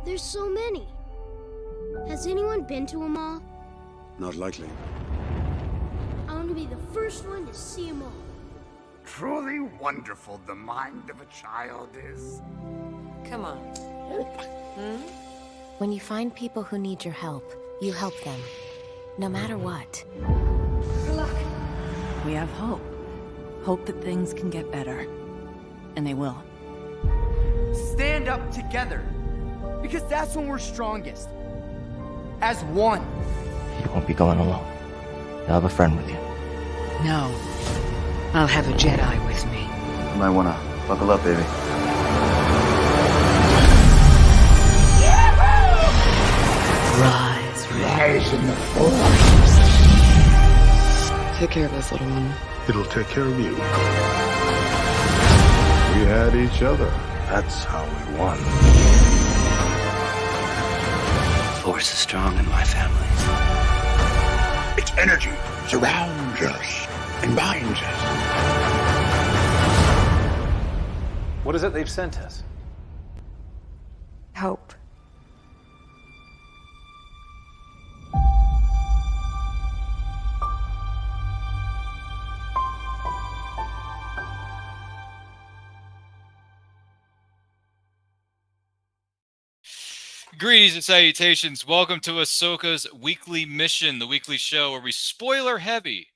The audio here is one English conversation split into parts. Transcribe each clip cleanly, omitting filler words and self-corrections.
There's so many. Has anyone been to them all? Not likely. I want to be the first one to see them all. Truly wonderful the mind of a child is. Come on. When you find people who need your help, you help them. No matter what. We have hope. Hope that things can get better. And they will. Stand up together. Because that's when we're strongest. As one. You won't be going alone. You'll have a friend with you. No. I'll have a Jedi with me. You might want to buckle up, baby. Rise in the Force. Take care of us, little one. It'll take care of you. We had each other. That's how we won. The Force is strong in my family. Its energy surrounds us and binds us. What is it they've sent us? Hope. Greetings and salutations. Welcome to Ahsoka's Weekly Mission, the weekly show where we spoiler heavy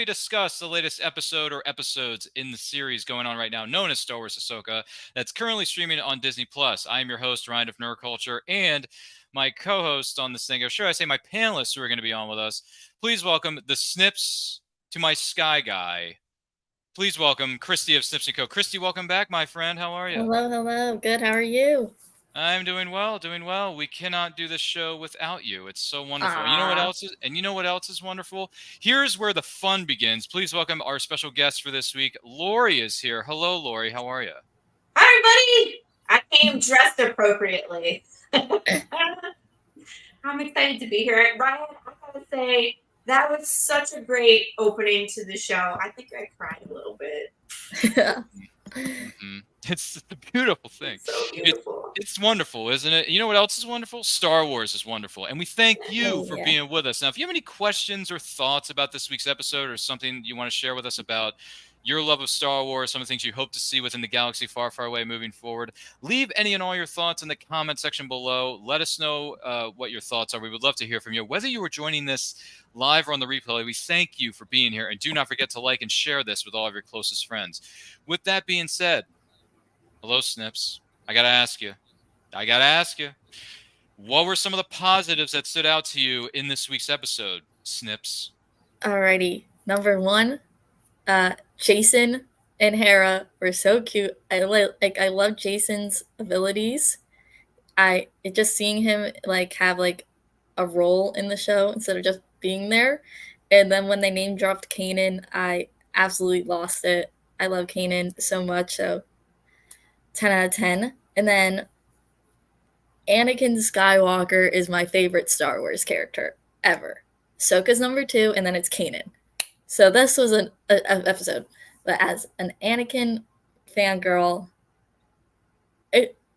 discuss the latest episode or episodes in the series going on right now, known as Star Wars Ahsoka, that's currently streaming on Disney+. I am your host, Ryan of Nerd Culture, and my co-host on this thing, or should I say my panelists who are going to be on with us. Please welcome the Snips to my Sky Guy. Please welcome Christie of Snips & Co. Christie, welcome back, my friend. How are you? Hello. Good. How are you? I'm doing well. We cannot do this show without you. It's so wonderful. You know what else is wonderful? Here's where the fun begins. Please welcome our special guest for this week. Laurie is here. Hello, Laurie. How are you? Hi, everybody. I came dressed appropriately. I'm excited to be here. Ryan, I gotta say, that was such a great opening to the show. I think I cried a little bit. Mm-hmm. It's a beautiful thing. It's so beautiful. It's wonderful, isn't it? You know what else is wonderful? Star Wars is wonderful. And we thank you for being with us. Now, if you have any questions or thoughts about this week's episode or something you want to share with us about your love of Star Wars, some of the things you hope to see within the galaxy far, far away moving forward, leave any and all your thoughts in the comment section below. Let us know what your thoughts are. We would love to hear from you. Whether you are joining this live or on the replay, we thank you for being here. And do not forget to like and share this with all of your closest friends. With that being said, hello, Snips. I got to ask you, what were some of the positives that stood out to you in this week's episode, Snips? Alrighty. Number one, Jason and Hera were so cute. I love Jason's abilities. Just seeing him have a role in the show instead of just being there. And then when they name dropped Kanan, I absolutely lost it. I love Kanan so much, so 10 out of 10. And then Anakin Skywalker is my favorite Star Wars character ever. Ahsoka's number 2, and then it's Kanan. So this was an episode, but as an Anakin fangirl,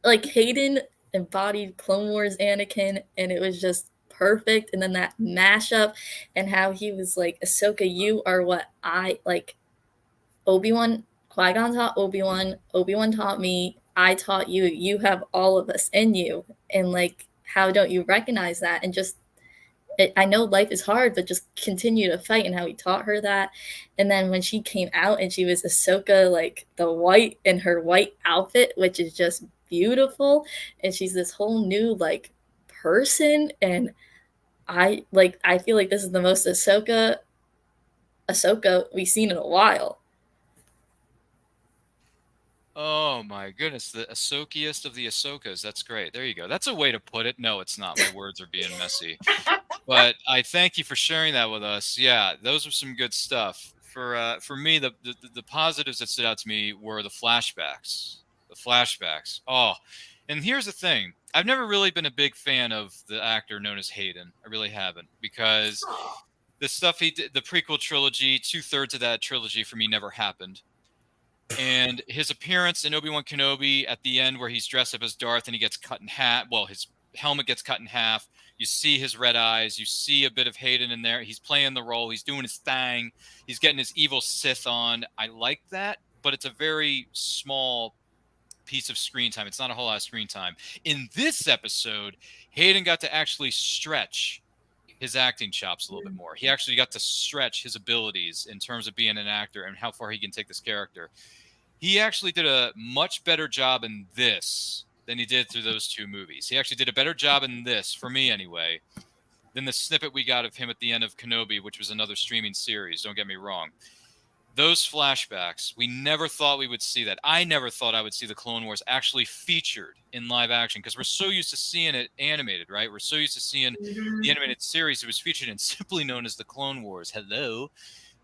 Hayden embodied Clone Wars Anakin, and it was just perfect. And then that mashup, and how he was like, Ahsoka, you are what I like. Obi-Wan, Qui-Gon taught Obi-Wan. Obi-Wan taught me. I taught you. You have all of us in you, and how don't you recognize that? And just, I know life is hard, but just continue to fight. And how he taught her that. And then when she came out and she was Ahsoka, the white in her white outfit, which is just beautiful, and she's this whole new person. And I feel like this is the most Ahsoka we've seen in a while. Oh my goodness, the Ahsokiest of the Ahsokas. That's great. There you go. That's a way to put it. No, it's not. My words are being messy. But I thank you for sharing that with us. Yeah, those were some good stuff. For me, the positives that stood out to me were the flashbacks. Oh, and here's the thing. I've never really been a big fan of the actor known as Hayden. I really haven't, because the stuff he did, the prequel trilogy, 2/3 of that trilogy for me never happened. And his appearance in Obi-Wan Kenobi at the end, where he's dressed up as Darth and he gets cut in half. Well, his helmet gets cut in half. You see his red eyes. You see a bit of Hayden in there. He's playing the role. He's doing his thing. He's getting his evil Sith on. I like that, but it's a very small piece of screen time. It's not a whole lot of screen time. In this episode, Hayden got to actually stretch his acting chops a little bit more. He actually got to stretch his abilities in terms of being an actor and how far he can take this character. He actually did a much better job in this than he did through those two movies. He actually did a better job in this, for me anyway, than the snippet we got of him at the end of Kenobi, which was another streaming series. Don't get me wrong. Those flashbacks, we never thought we would see that. I never thought I would see the Clone Wars actually featured in live action, because we're so used to seeing it animated, right? We're so used to seeing the animated series. It was featured in simply known as the Clone Wars. Hello.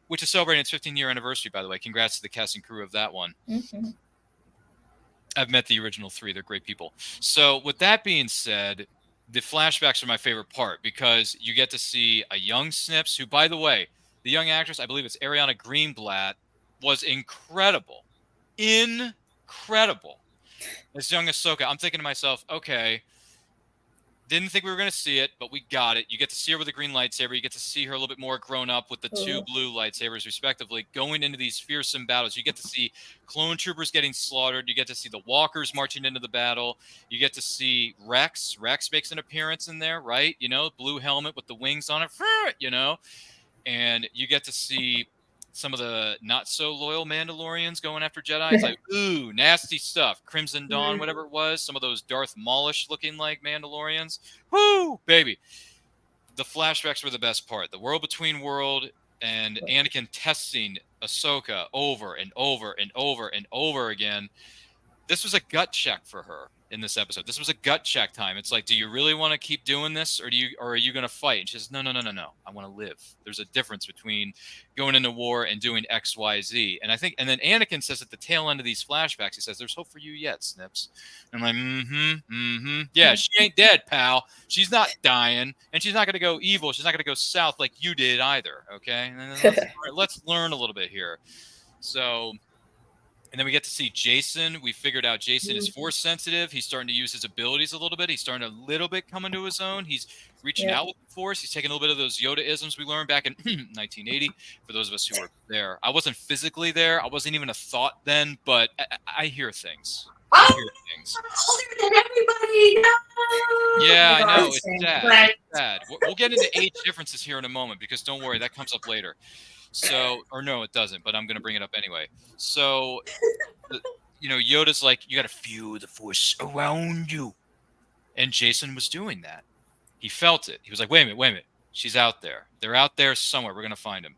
Which is celebrating its 15-year anniversary, by the way. Congrats to the cast and crew of that one. Mm-hmm. I've met the original three. They're great people. So with that being said, the flashbacks are my favorite part, because you get to see a young Snips, who, by the way, the young actress, I believe it's Ariana Greenblatt, was incredible. Incredible. As young Ahsoka, I'm thinking to myself, okay, didn't think we were going to see it, but we got it. You get to see her with the green lightsaber. You get to see her a little bit more grown up with the two blue lightsabers, respectively, going into these fearsome battles. You get to see clone troopers getting slaughtered. You get to see the walkers marching into the battle. You get to see Rex. Rex makes an appearance in there, right? You know, blue helmet with the wings on it, you know. And you get to see some of the not so loyal Mandalorians going after Jedi. It's like, ooh, nasty stuff. Crimson Dawn, whatever it was. Some of those Darth Maulish looking like Mandalorians. Woo, baby. The flashbacks were the best part. The world between world and Anakin testing Ahsoka over and over and over and over again. This was a gut check for her in this episode. This was a gut check time. It's like, do you really want to keep doing this, or are you going to fight? And she says, no. I want to live. There's a difference between going into war and doing X, Y, Z. And then Anakin says at the tail end of these flashbacks, he says, there's hope for you yet, Snips. And I'm like, yeah, she ain't dead, pal. She's not dying, and she's not going to go evil. She's not going to go south like you did either. Okay. And then let's learn a little bit here. So, and then we get to see Jason. We figured out Jason is force sensitive. He's starting to use his abilities a little bit. He's starting to a little bit come into his own. He's reaching out with the force. He's taking a little bit of those Yoda-isms we learned back in 1980. For those of us who were there, I wasn't physically there. I wasn't even a thought then, but I hear things. I hear things. Older than everybody. No! Yeah, I know. It's sad. It's sad. We'll get into age differences here in a moment, because don't worry, that comes up later. So, or no, it doesn't, but I'm going to bring it up anyway. So, Yoda's like, you got to feel the force around you. And Jason was doing that. He felt it. He was like, wait a minute. She's out there. They're out there somewhere. We're going to find him.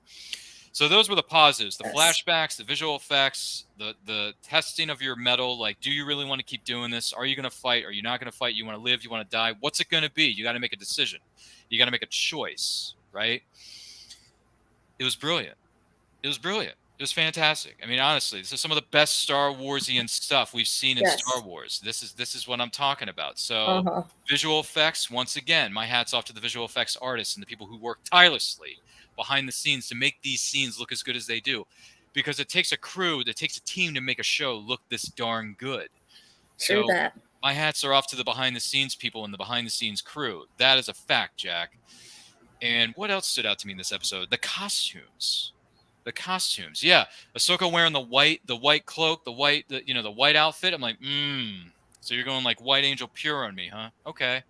So those were the positives, the flashbacks, the visual effects, the testing of your mettle. Like, do you really want to keep doing this? Are you going to fight? Are you not going to fight? You want to live? You want to die? What's it going to be? You got to make a decision. You got to make a choice, right? It was brilliant. It was fantastic. I mean, honestly, this is some of the best Star Warsian stuff we've seen in Star Wars. This is what I'm talking about. So visual effects, once again, my hat's off to the visual effects artists and the people who work tirelessly behind the scenes to make these scenes look as good as they do. Because it takes a team to make a show look this darn good. True so that. My hats are off to the behind the scenes people and the behind the scenes crew. That is a fact, Jack. And what else stood out to me in this episode? The costumes. Yeah. Ahsoka wearing the white cloak, the white outfit. I'm like, so you're going like White Angel pure on me, huh? Okay.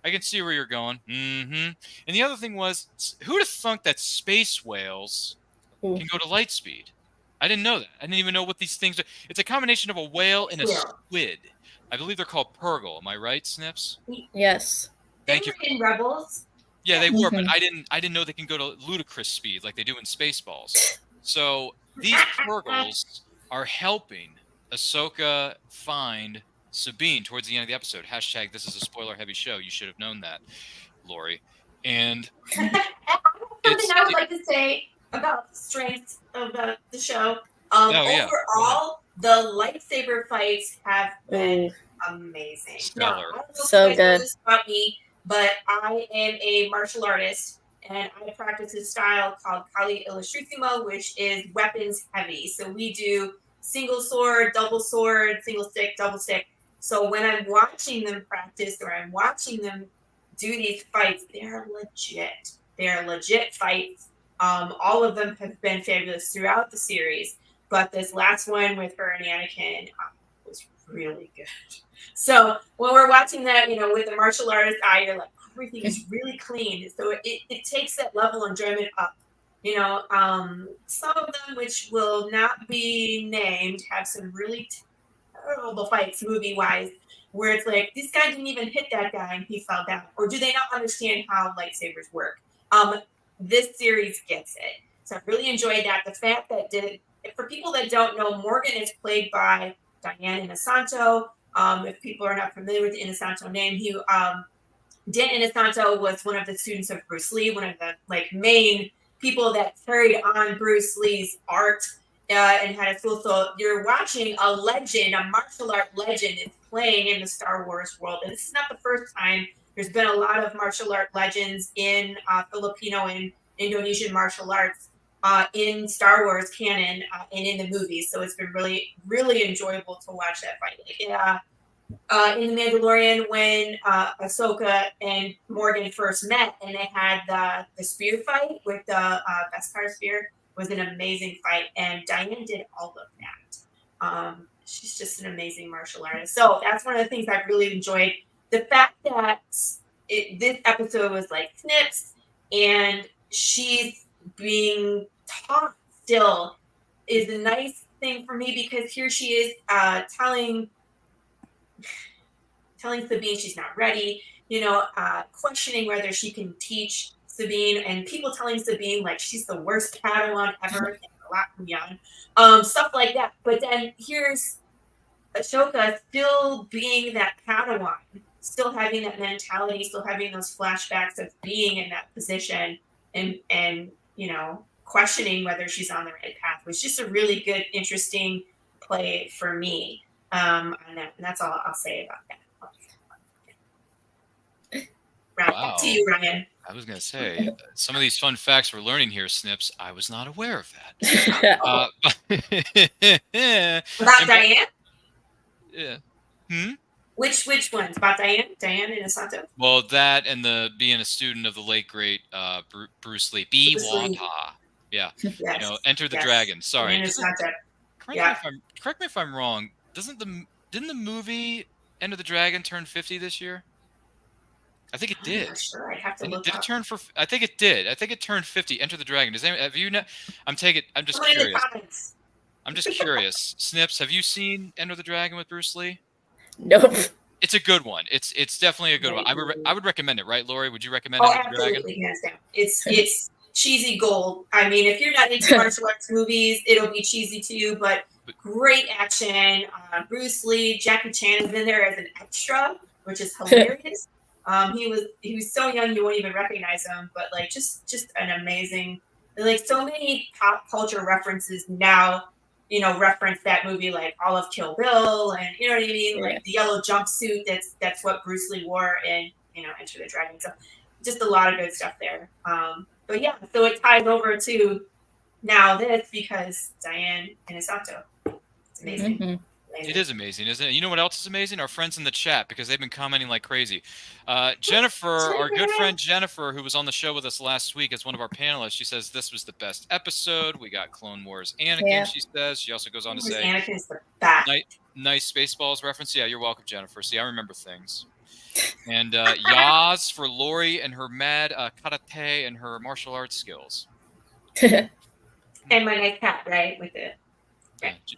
I can see where you're going. And the other thing was, who'd have thunk that space whales can go to light speed? I didn't know that. I didn't even know what these things are. It's a combination of a whale and a squid. I believe they're called Purgle. Am I right, Snips? Yes. Thank you. In Rebels. Yeah, they were, but I didn't know they can go to ludicrous speed like they do in Spaceballs. So these Purgles are helping Ahsoka find Sabine towards the end of the episode. # this is a spoiler-heavy show. You should have known that, Laurie. And something I would like to say about the strength of the show. Overall, the lightsaber fights have been amazing. Stellar. Now, I don't know So if you guys know good. this about me, but I am a martial artist, and I practice a style called Kali Illustrissimo, which is weapons heavy. So we do single sword, double sword, single stick, double stick. So when I'm watching them practice or I'm watching them do these fights, they're legit. They're legit fights. All of them have been fabulous throughout the series, but this last one with her and Anakin was really good. So when we're watching that, with the martial artist eye, you're like, everything is really clean. So it takes that level of enjoyment up. Some of them, which will not be named, have some really terrible fights movie-wise, where it's like, this guy didn't even hit that guy and he fell down. Or do they not understand how lightsabers work? This series gets it. So I really enjoyed that. The fact that for people that don't know, Morgan is played by Diane Inosanto. If people are not familiar with the Inosanto name, Dan Inosanto was one of the students of Bruce Lee, one of the main people that carried on Bruce Lee's art and had a school. So you're watching a legend, a martial art legend is playing in the Star Wars world. And this is not the first time. There's been a lot of martial art legends in Filipino and Indonesian martial arts in Star Wars canon and in the movies. So it's been really, really enjoyable to watch that fight. In The Mandalorian, when Ahsoka and Morgan first met and they had the spear fight with the Beskar spear, was an amazing fight. And Diane did all of that. She's just an amazing martial artist. So that's one of the things I really enjoyed. The fact that this episode was like snips and she's being taught still is a nice thing for me, because here she is telling Sabine she's not ready, questioning whether she can teach Sabine, and people telling Sabine she's the worst Padawan ever, a lot from young, stuff like that. But then here's Ashoka still being that Padawan, still having that mentality, still having those flashbacks of being in that position, and questioning whether she's on the right path. It was just a really good, interesting play for me. And that's all I'll say about that. Back to you, Ryan. I was going to say, some of these fun facts we're learning here, Snips, I was not aware of that. About Diane? Yeah. Which ones? About Diane? Diane Inosanto? Well, that and being a student of the late, great Bruce Lee. Wata. Yeah. Yes. Enter the Dragon. Sorry. Correct me if I'm wrong. Didn't the movie Enter the Dragon turn 50 this year? I think it did. I'm not sure. I'd have to look did up. It turn I think it did. I think it turned 50. Enter the Dragon. Have you not? I'm just curious. I'm just curious. Snips, have you seen Enter the Dragon with Bruce Lee? Nope. It's a good one. It's definitely a good one. I would recommend it, right, Laurie? Would you recommend Enter the Dragon? Absolutely, hands down. It's cheesy gold. I mean, if you're not into martial arts movies, it'll be cheesy to you, but great action. Bruce Lee, Jackie Chan is in there as an extra, which is hilarious. He was so young you won't even recognize him, but just an amazing, so many pop culture references now, reference that movie, all of Kill Bill, and you know what I mean, the yellow jumpsuit. That's what Bruce Lee wore in Enter the Dragon. So just a lot of good stuff there. But yeah, so it ties over to now this because Diane Inosanto. It's amazing. Mm-hmm. It is amazing, isn't it? You know what else is amazing? Our friends in the chat, because they've been commenting like crazy. Jennifer, our good friend Jennifer, who was on the show with us last week as one of our panelists, she says this was the best episode. We got Clone Wars Anakin, she says. She also goes on to say, Anakin's the best. Nice Spaceballs reference. Yeah, you're welcome, Jennifer. See, I remember things. And Yaz for Laurie and her mad karate and her martial arts skills. And my nice hat, right? With it. Yeah. Did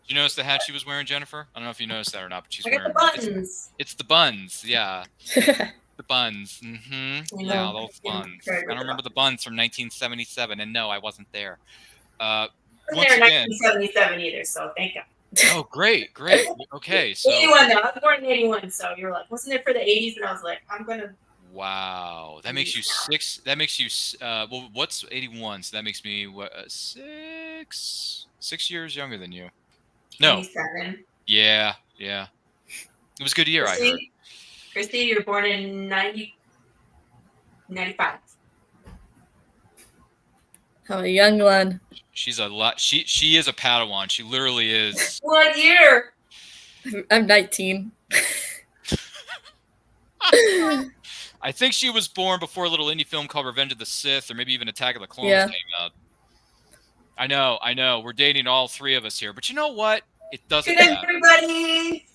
you notice the hat she was wearing, Jennifer? I don't know if you noticed that or not, but she's wearing the buns. It's the buns, yeah. The buns. Mm-hmm. Yeah, those buns. I don't remember the buns from 1977, and no, I wasn't there. I wasn't there in 1977 either, so thank God. Oh, great. Okay, so 81 though. I was born in 81, so you're like, wasn't there for the 80s? And I was like, I'm gonna. Wow, that makes you 6. That makes you well. What's 81? So that makes me 6 years younger than you. No. 27. Yeah. It was a good year, Christie, I heard. Christie, you were born in 95. Oh, a young one. She's a lot. She is a Padawan. She literally is. What year? I'm 19. I think she was born before a little indie film called Revenge of the Sith, or maybe even Attack of the Clones Yeah. came out. I know. We're dating all three of us here, but you know what? It doesn't Good matter. everybody.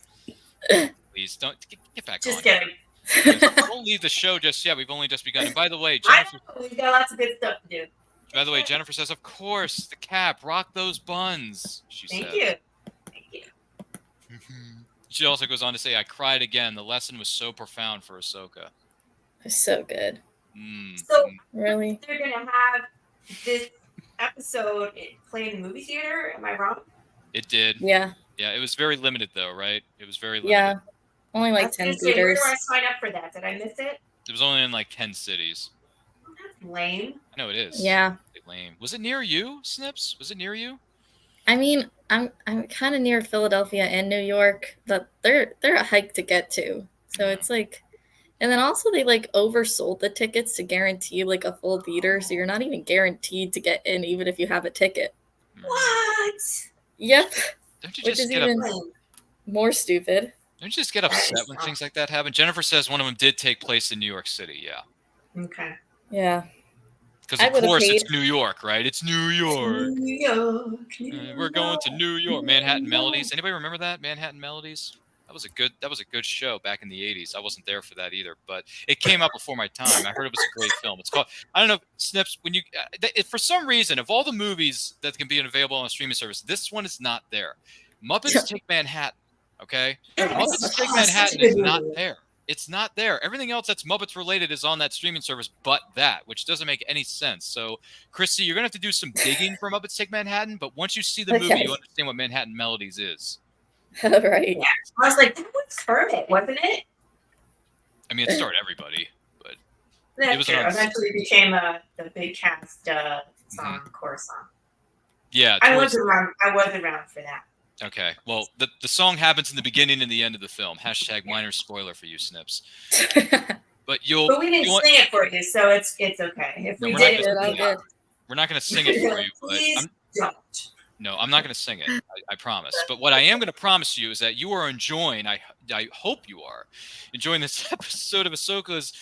Please don't get back Just on. kidding. Don't leave the show just yet. We've only just begun. And by the way, I Jennifer. know, we've got lots of good stuff to do. By the way, Jennifer says, "Of course, the cap. Rock those buns." She Thank says. you. Thank you. She also goes on to say, "I cried again. The lesson was so profound for Ahsoka." It's so good. So Really? they're gonna have this episode play in the movie theater. Am I wrong? It did. Yeah. Yeah, it was very limited though, right? It was very limited. Yeah. Only like I was 10 gonna say, where theaters. do I sign up for that? Did I miss it? It was only in like 10 cities. Oh, that's lame. I know it is. Yeah. It's lame. Was it near you, Snips? Was it near you? I mean, I'm kind of near Philadelphia and New York, but they're a hike to get to. So it's like, and then also they like oversold the tickets to guarantee like a full theater, so you're not even guaranteed to get in even if you have a ticket. What? Yep. Don't you Which just is get even more stupid. Don't you just get upset when things like that happen? Jennifer says one of them did take place in New York City. Yeah. Okay. Yeah. Because of course it's New York, right? It's New York. New York. We're going to New York. Manhattan Melodies. Anybody remember that? Manhattan Melodies? That was a good show back in the 80s. I wasn't there for that either, but it came out before my time. I heard it was a great film. It's called, I don't know, Snips, when you for some reason, of all the movies that can be available on a streaming service, this one is not there. Muppets Take Manhattan, okay? Muppets Take Manhattan is not there. It's not there. Everything else that's Muppets related is on that streaming service, but that, which doesn't make any sense. So, Christie, you're gonna have to do some digging for Muppets Take Manhattan, but once you see the movie, you understand what Manhattan Melodies is. Right. Yeah. I was like, that was Kermit, wasn't it? I mean, it starred everybody, but That's it was true. on. Eventually became the big cast song, core song. Yeah, I was around for that. Okay, well, the song happens in the beginning and the end of the film. # minor spoiler for you, Snips. But we didn't sing it for you, so it's okay. If we did it, we're not going to sing it for you. Please don't. No, I'm not going to sing it. I promise. But what I am going to promise you is that you are enjoying. I hope you are enjoying this episode of Ahsoka's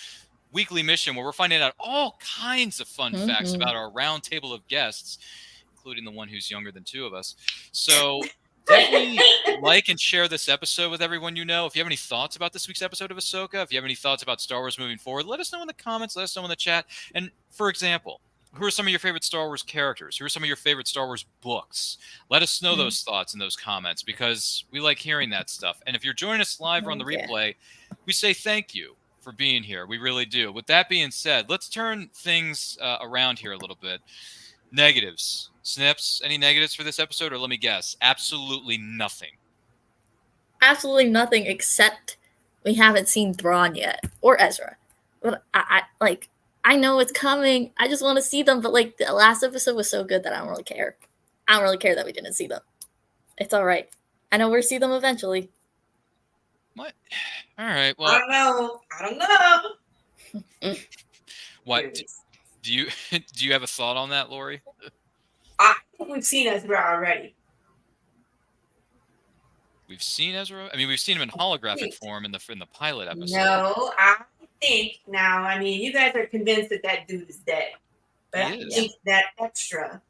weekly mission, where we're finding out all kinds of fun facts about our round table of guests, including the one who's younger than two of us. So definitely like and share this episode with everyone you know. If you have any thoughts about this week's episode of Ahsoka, if you have any thoughts about Star Wars moving forward, let us know in the comments. Let us know in the chat. And for example, who are some of your favorite Star Wars characters? Who are some of your favorite Star Wars books? Let us know those thoughts in those comments, because we like hearing that stuff. And if you're joining us live or on the replay, we say thank you for being here. We really do. With that being said, let's turn things around here a little bit. Negatives. Snips, any negatives for this episode? Or let me guess, absolutely nothing. Absolutely nothing, except we haven't seen Thrawn yet, or Ezra. But I know it's coming. I just want to see them. But like the last episode was so good that I don't really care. I don't really care that we didn't see them. It's all right. I know we'll see them eventually. What? All right. Well, I don't know. What? Do you have a thought on that, Laurie? I think we've seen Ezra already. We've seen Ezra. I mean, we've seen him in holographic form in the pilot episode. No, I think now. I mean, you guys are convinced that dude is dead, but I think that extra,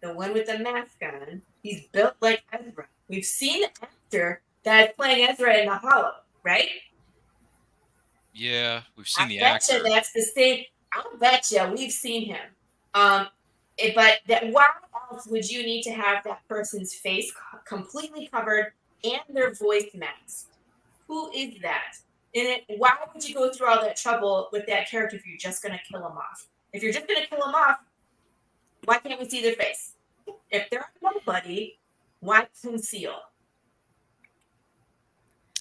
the one with the mask on, he's built like Ezra. We've seen the actor that's playing Ezra in the Hollow, right? Yeah, we've seen the actor. I bet you that's the same. I'll bet you we've seen him. But why else would you need to have that person's face completely covered and their voice masked? Who is that? And why would you go through all that trouble with that character if you're just going to kill him off? If you're just going to kill him off, why can't we see their face? If they're nobody, why conceal?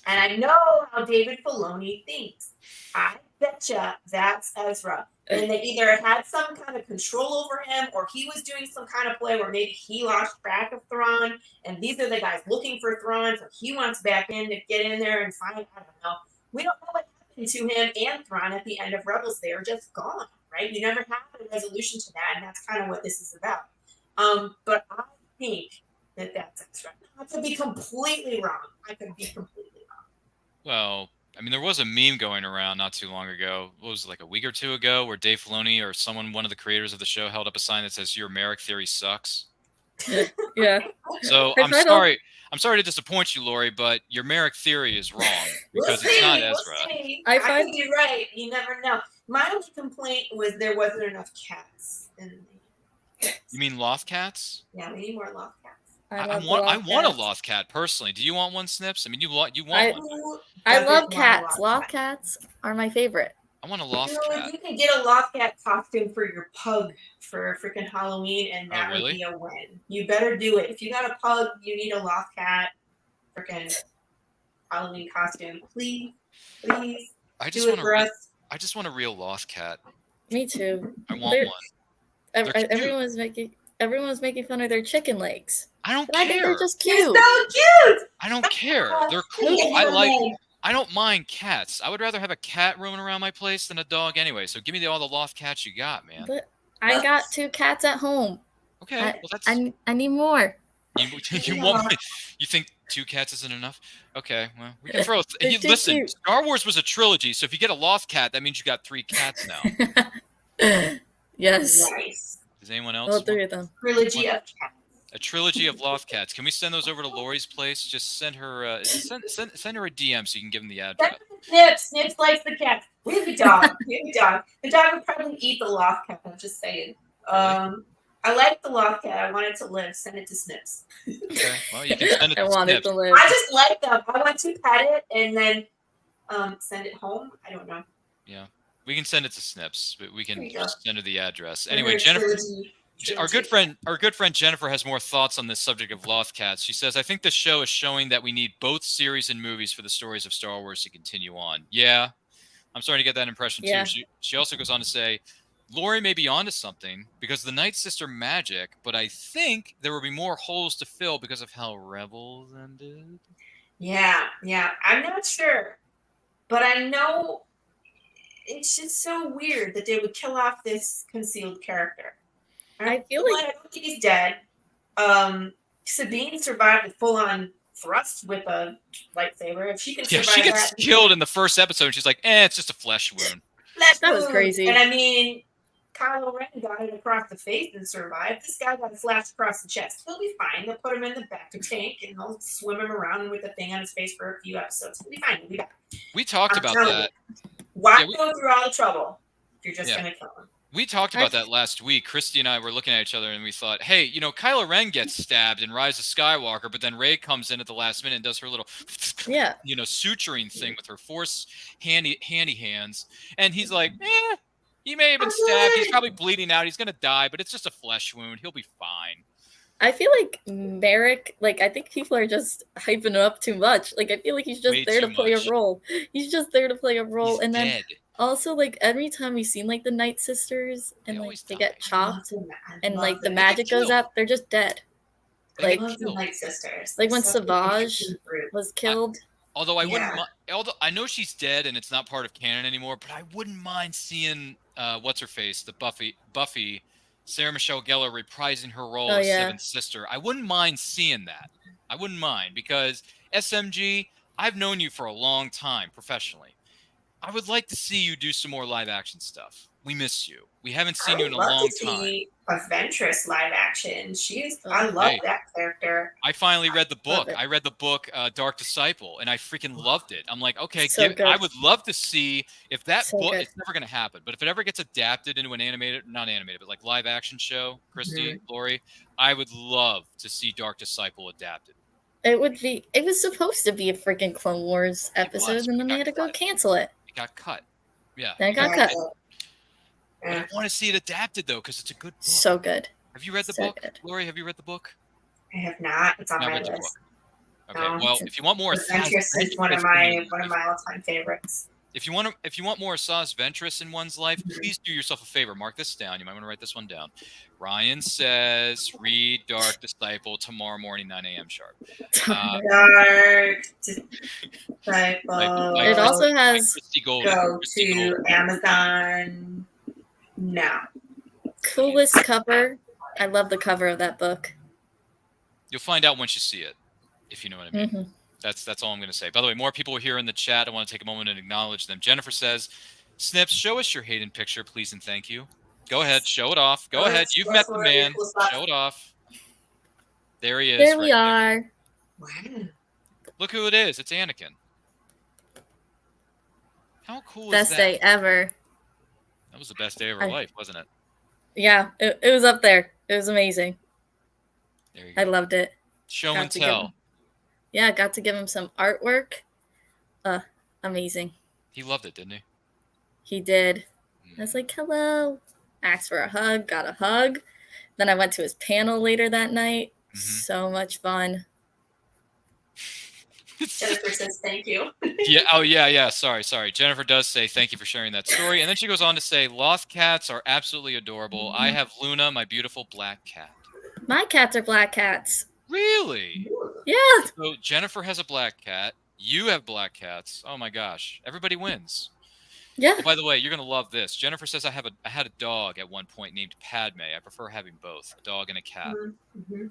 And I know how David Filoni thinks. I betcha that's Ezra. And they either had some kind of control over him, or he was doing some kind of play where maybe he lost track of Thrawn, and these are the guys looking for Thrawn, so he wants back in to get in there and find, I don't know. We don't know what happened to him and Thrawn at the end of Rebels. They are just gone. right? You never have a resolution to that, and that's kind of what this is about. But I think that's extra. I could be completely wrong. Well, I mean, there was a meme going around not too long ago. What was it, like a week or two ago, where Dave Filoni or one of the creators of the show, held up a sign that says "Your Merrick theory sucks." Yeah. So I'm sorry to disappoint you, Laurie, but your Merrick theory is wrong because it's not Ezra. I could be right. You never know. My only complaint was there wasn't enough cats. You mean loth cats? Yeah, we need more loth cats. I want a loth cat personally. Do you want one, Snips? I mean, you want one. I love cats. Loth cats are my favorite. I want a loth cat. You can get a loth cat costume for your pug for freaking Halloween, and that would be a win. You better do it. If you got a pug, you need a loth cat freaking Halloween costume. Please. I just want a real loth cat. Me too. I want one. Everyone was making fun of their chicken legs. I don't care. I think they're just cute. They're so cute. I don't care. They're cool. I don't mind cats. I would rather have a cat roaming around my place than a dog anyway. So give me all the loft cats you got, man. But I got 2 cats at home. Okay. I need more. You want me? You think 2 cats isn't enough? Okay. Well, we can throw. Listen, cute. Star Wars was a trilogy, so if you get a loft cat, that means you got 3 cats now. Yes. Nice. Does anyone else? All 3 of them. Trilogy of cats. A trilogy of loft cats. Can we send those over to Laurie's place? Just send her send her a DM so you can give them the address. Snips likes the cat. We have a dog. The dog would probably eat the loft cat. I'm just saying. I like the loft cat. I want it to live. Send it to Snips. Okay. Well, you can send it to Snips. Want it to live. I just like them. I want to pet it and then send it home. I don't know. Yeah. We can send it to Snips, but we can just send her the address. Anyway, Jennifer. Our good friend Jennifer has more thoughts on this subject of loth cats. She says, "I think the show is showing that we need both series and movies for the stories of Star Wars to continue on." Yeah, I'm starting to get that impression too. She also goes on to say, "Laurie may be onto something because the Night Sister magic, but I think there will be more holes to fill because of how Rebels ended." Yeah, I'm not sure, but I know it's just so weird that they would kill off this concealed character. I feel like I don't think he's dead. Sabine survived a full-on thrust with a lightsaber. If she can survive she gets killed in the first episode. And she's like, it's just a flesh wound. That was crazy. And I mean, Kylo Ren got it across the face and survived. This guy got a flash across the chest. He'll be fine. They'll put him in the back of the tank and they'll swim him around with a thing on his face for a few episodes. He'll be fine. He'll be back. We talked about that. Why go through all the trouble if you're just going to kill him? We talked about that last week. Christie and I were looking at each other and we thought, hey, Kylo Ren gets stabbed in Rise of Skywalker, but then Rey comes in at the last minute and does her little, suturing thing with her Force handy hands. And he's like, he may have been stabbed. He's probably bleeding out. He's going to die, but it's just a flesh wound. He'll be fine. I feel like Merrick, I think people are just hyping him up too much. I feel like he's just there to play a role. He's just there to play a role. And then dead. Also, every time we've seen, the Night Sisters and, they get chopped and, the magic goes up, they're just dead. The Night Sisters. When Savage was killed. Although I wouldn't although I know she's dead and it's not part of canon anymore, but I wouldn't mind seeing, what's-her-face, the Buffy, Sarah Michelle Gellar reprising her role as Seventh Sister. I wouldn't mind seeing that. I wouldn't mind, because SMG, I've known you for a long time professionally. I would like to see you do some more live action stuff. We miss you. We haven't seen you in a long time. See a Ventress live action. I love that character. I finally read the book. I read the book Dark Disciple, and I freaking loved it. I'm like, okay, I would love to see if that book. It's never going to happen, but if it ever gets adapted into an not animated, but live action show, Christie, Laurie, I would love to see Dark Disciple adapted. It was supposed to be a freaking Clone Wars episode, and then they had to go cancel it. It got cut. Yeah. That got cut. I want to see it adapted, though, because it's a good book. So good. Have you read the book? Good. Laurie, have you read the book? I have not. It's on my list. Okay. Well, if you want more, Ventress is one of my all-time favorites. If you want more Asajj Ventress in one's life, please do yourself a favor. Mark this down. You might want to write this one down. Ryan says, read Dark Disciple tomorrow morning, 9 a.m. sharp. Dark Disciple. It also has go to Amazon. now. Coolest cover. I love the cover of that book. You'll find out once you see it, if you know what I mean. Mm-hmm. That's all I'm going to say. By the way, more people are here in the chat. I want to take a moment and acknowledge them. Jennifer says, Snips, show us your Hayden picture, please and thank you. Go ahead, show it off. Go ahead. You've met the man. Show it off. There he is. There we are. Wow. Look who it is. It's Anakin. How cool is Best that? day ever. That was the best day of her life, wasn't it? Yeah, it was up there. It was amazing. There you go. I loved it. Show and tell. Yeah, got to give him some artwork. Amazing. He loved it, didn't he? He did. I was like, hello. Asked for a hug, got a hug. Then I went to his panel later that night. So much fun. Jennifer says thank you. Yeah. Oh, yeah. Sorry. Jennifer does say thank you for sharing that story. And then she goes on to say, Loth cats are absolutely adorable. I have Luna, my beautiful black cat. My cats are black cats. Really? Yeah. So Jennifer has a black cat. You have black cats. Oh, my gosh. Everybody wins. Yeah. Oh, by the way, you're going to love this. Jennifer says, I had a dog at one point named Padme. I prefer having both, a dog and a cat. Mm-hmm.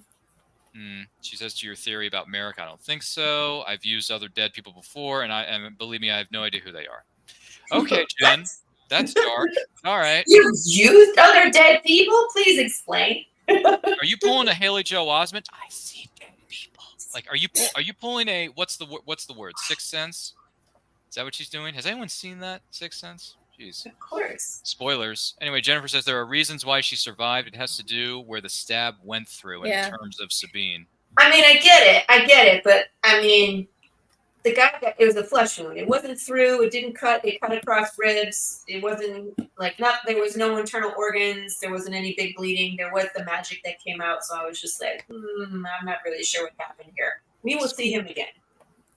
She says, to your theory about Merrick, I don't think so. I've used other dead people before, and believe me, I have no idea who they are. Okay, Jen, that's dark. All right. You've used other dead people? Please explain. Are you pulling a Haley Joel Osment? I see dead people. Like, are you pulling a what's the word? Sixth Sense? Is that what she's doing? Has anyone seen that Sixth Sense? Jeez. Of course. Spoilers. Anyway, Jennifer says there are reasons why she survived. It has to do where the stab went through in terms of Sabine. I mean, I get it, but I mean, the guy it was a flesh wound. It wasn't through. It didn't cut. It cut across ribs. It wasn't there was no internal organs. There wasn't any big bleeding. There was the magic that came out. So I was just like, I'm not really sure what happened here. We will see him again.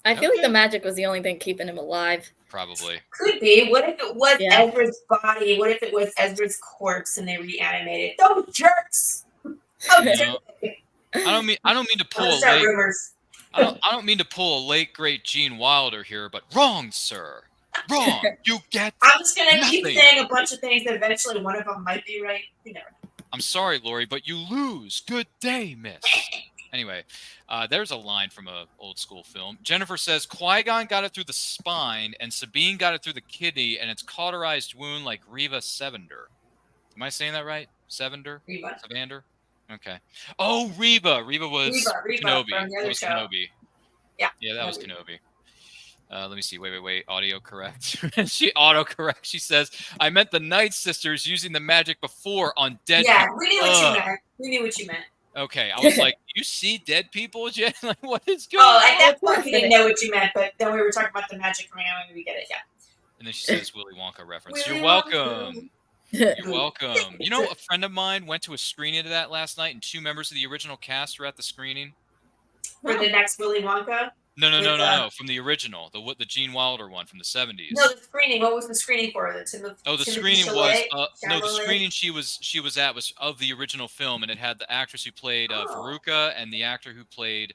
I feel like the magic was the only thing keeping him alive. Probably. Could be. What if it was Ezra's body? What if it was Ezra's corpse and they reanimated? Those jerks! I don't mean to pull a late. Rumors. I don't mean to pull a late great Gene Wilder here, but wrong, sir. Wrong. You get. I'm just gonna nothing. keep saying a bunch of things. That eventually, one of them might be right. You never know. I'm sorry, Laurie, but you lose. Good day, miss. Anyway, there's a line from an old school film. Jennifer says, Qui-Gon got it through the spine, and Sabine got it through the kidney, and it's cauterized wound like Reva Sevander. Am I saying that right? Sevander? Reva. Sevander? Okay. Oh, Reva. Reva was Reva Kenobi. from the other show. Kenobi. Yeah. Yeah, that was Kenobi. Let me see. Wait. Audio correct. She auto-corrects. She says, I meant the Night Sisters using the magic before on dead people. Yeah, we knew what you meant. We knew what you meant. Okay, I was like, you see dead people, Jen? Like, what is going on? Oh, at that point, we didn't know what you meant, but then we were talking about the magic coming out and we get it, yeah. And then she says Willy Wonka reference. Willy You're welcome. You're welcome. You know, a friend of mine went to a screening of that last night, and 2 members of the original cast were at the screening. For the next Willy Wonka? No. From the original, the Gene Wilder one from the 70s. No, the screening. What was the screening for? The screening was the screening she was at was of the original film, and it had the actress who played Veruca and the actor who played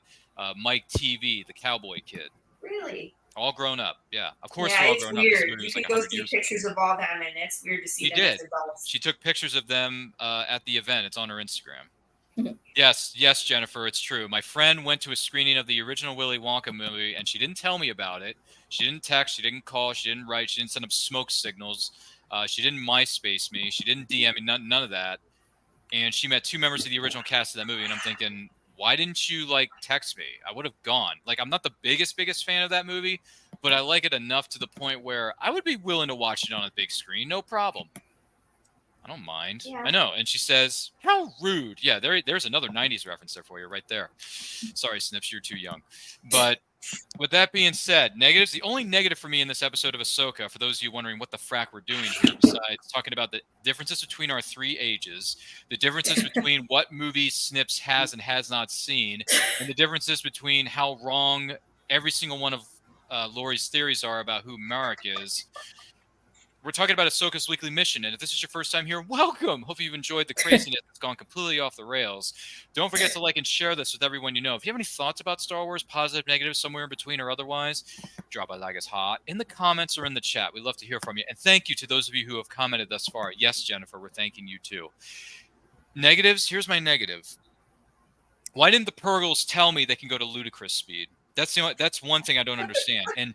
Mike TV, the cowboy kid. Really? All grown up, yeah. Of course, yeah, they're all it's grown weird. up. You can go see pictures of all them, and it's weird to see them as adults. She took pictures of them at the event. It's on her Instagram. Yes, Jennifer, it's true. My friend went to a screening of the original Willy Wonka movie, and she didn't tell me about it. She didn't text, she didn't call, she didn't write, she didn't send up smoke signals. She didn't MySpace me, she didn't DM me, none of that. And she met 2 members of the original cast of that movie, and I'm thinking, why didn't you text me? I would have gone. I'm not the biggest fan of that movie, but I like it enough to the point where I would be willing to watch it on a big screen, no problem. I don't mind. Yeah. I know. And she says, how rude. Yeah, there's another 90s reference there for you right there. Sorry, Snips, you're too young. But with that being said, negatives. The only negative for me in this episode of Ahsoka, for those of you wondering what the frack we're doing here, besides talking about the differences between our 3 ages, the differences between what movies Snips has and has not seen, and the differences between how wrong every single one of Laurie's theories are about who Marek is, we're talking about Ahsoka's weekly mission, and if this is your first time here, welcome. Hope you've enjoyed the craziness that's gone completely off the rails. Don't forget to like and share this with everyone you know. If you have any thoughts about Star Wars, positive, negative, somewhere in between or otherwise, drop a like us hot in the comments or in the chat. We'd love to hear from you. And thank you to those of you who have commented thus far. Yes, Jennifer, we're thanking you too. Negatives, here's my negative. Why didn't the Purgles tell me they can go to ludicrous speed? That's one thing I don't understand. And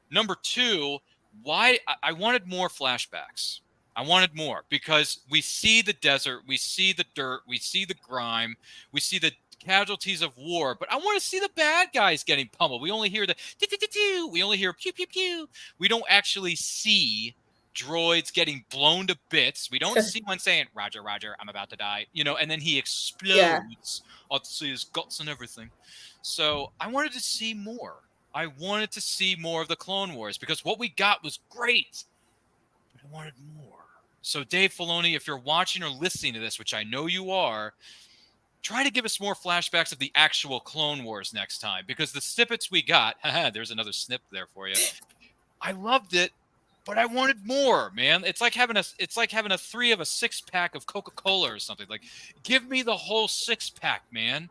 number two, why I wanted more flashbacks. I wanted more because we see the desert, we see the dirt, we see the grime, we see the casualties of war, but I want to see the bad guys getting pummeled. We only hear we only hear pew pew pew. We don't actually see droids getting blown to bits. We don't see one saying, Roger, Roger, I'm about to die, and then he explodes. Yeah. I'll see his guts and everything. So I wanted to see more. I wanted to see more of the Clone Wars because what we got was great, but I wanted more. So Dave Filoni, if you're watching or listening to this, which I know you are, try to give us more flashbacks of the actual Clone Wars next time, because the snippets we got, there's another snip there for you. I loved it, but I wanted more, man. It's like having a 3 of a 6-pack of Coca-Cola or something. Like, give me the whole 6-pack, man.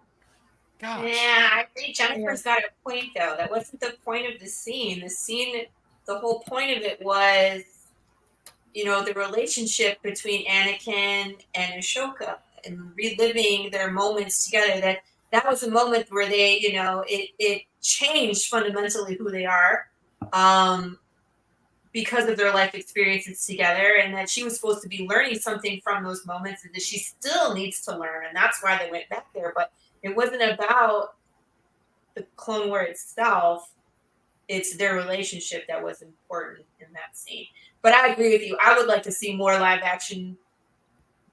Gosh. Yeah, I think Jennifer's got a point, though. That wasn't the point of the scene. The whole point of it was, the relationship between Anakin and Ashoka and reliving their moments together. That was a moment where they, it changed fundamentally who they are because of their life experiences together, and that she was supposed to be learning something from those moments and that she still needs to learn, and that's why they went back there. But it wasn't about the Clone War itself. It's their relationship that was important in that scene. But I agree with you. I would like to see more live action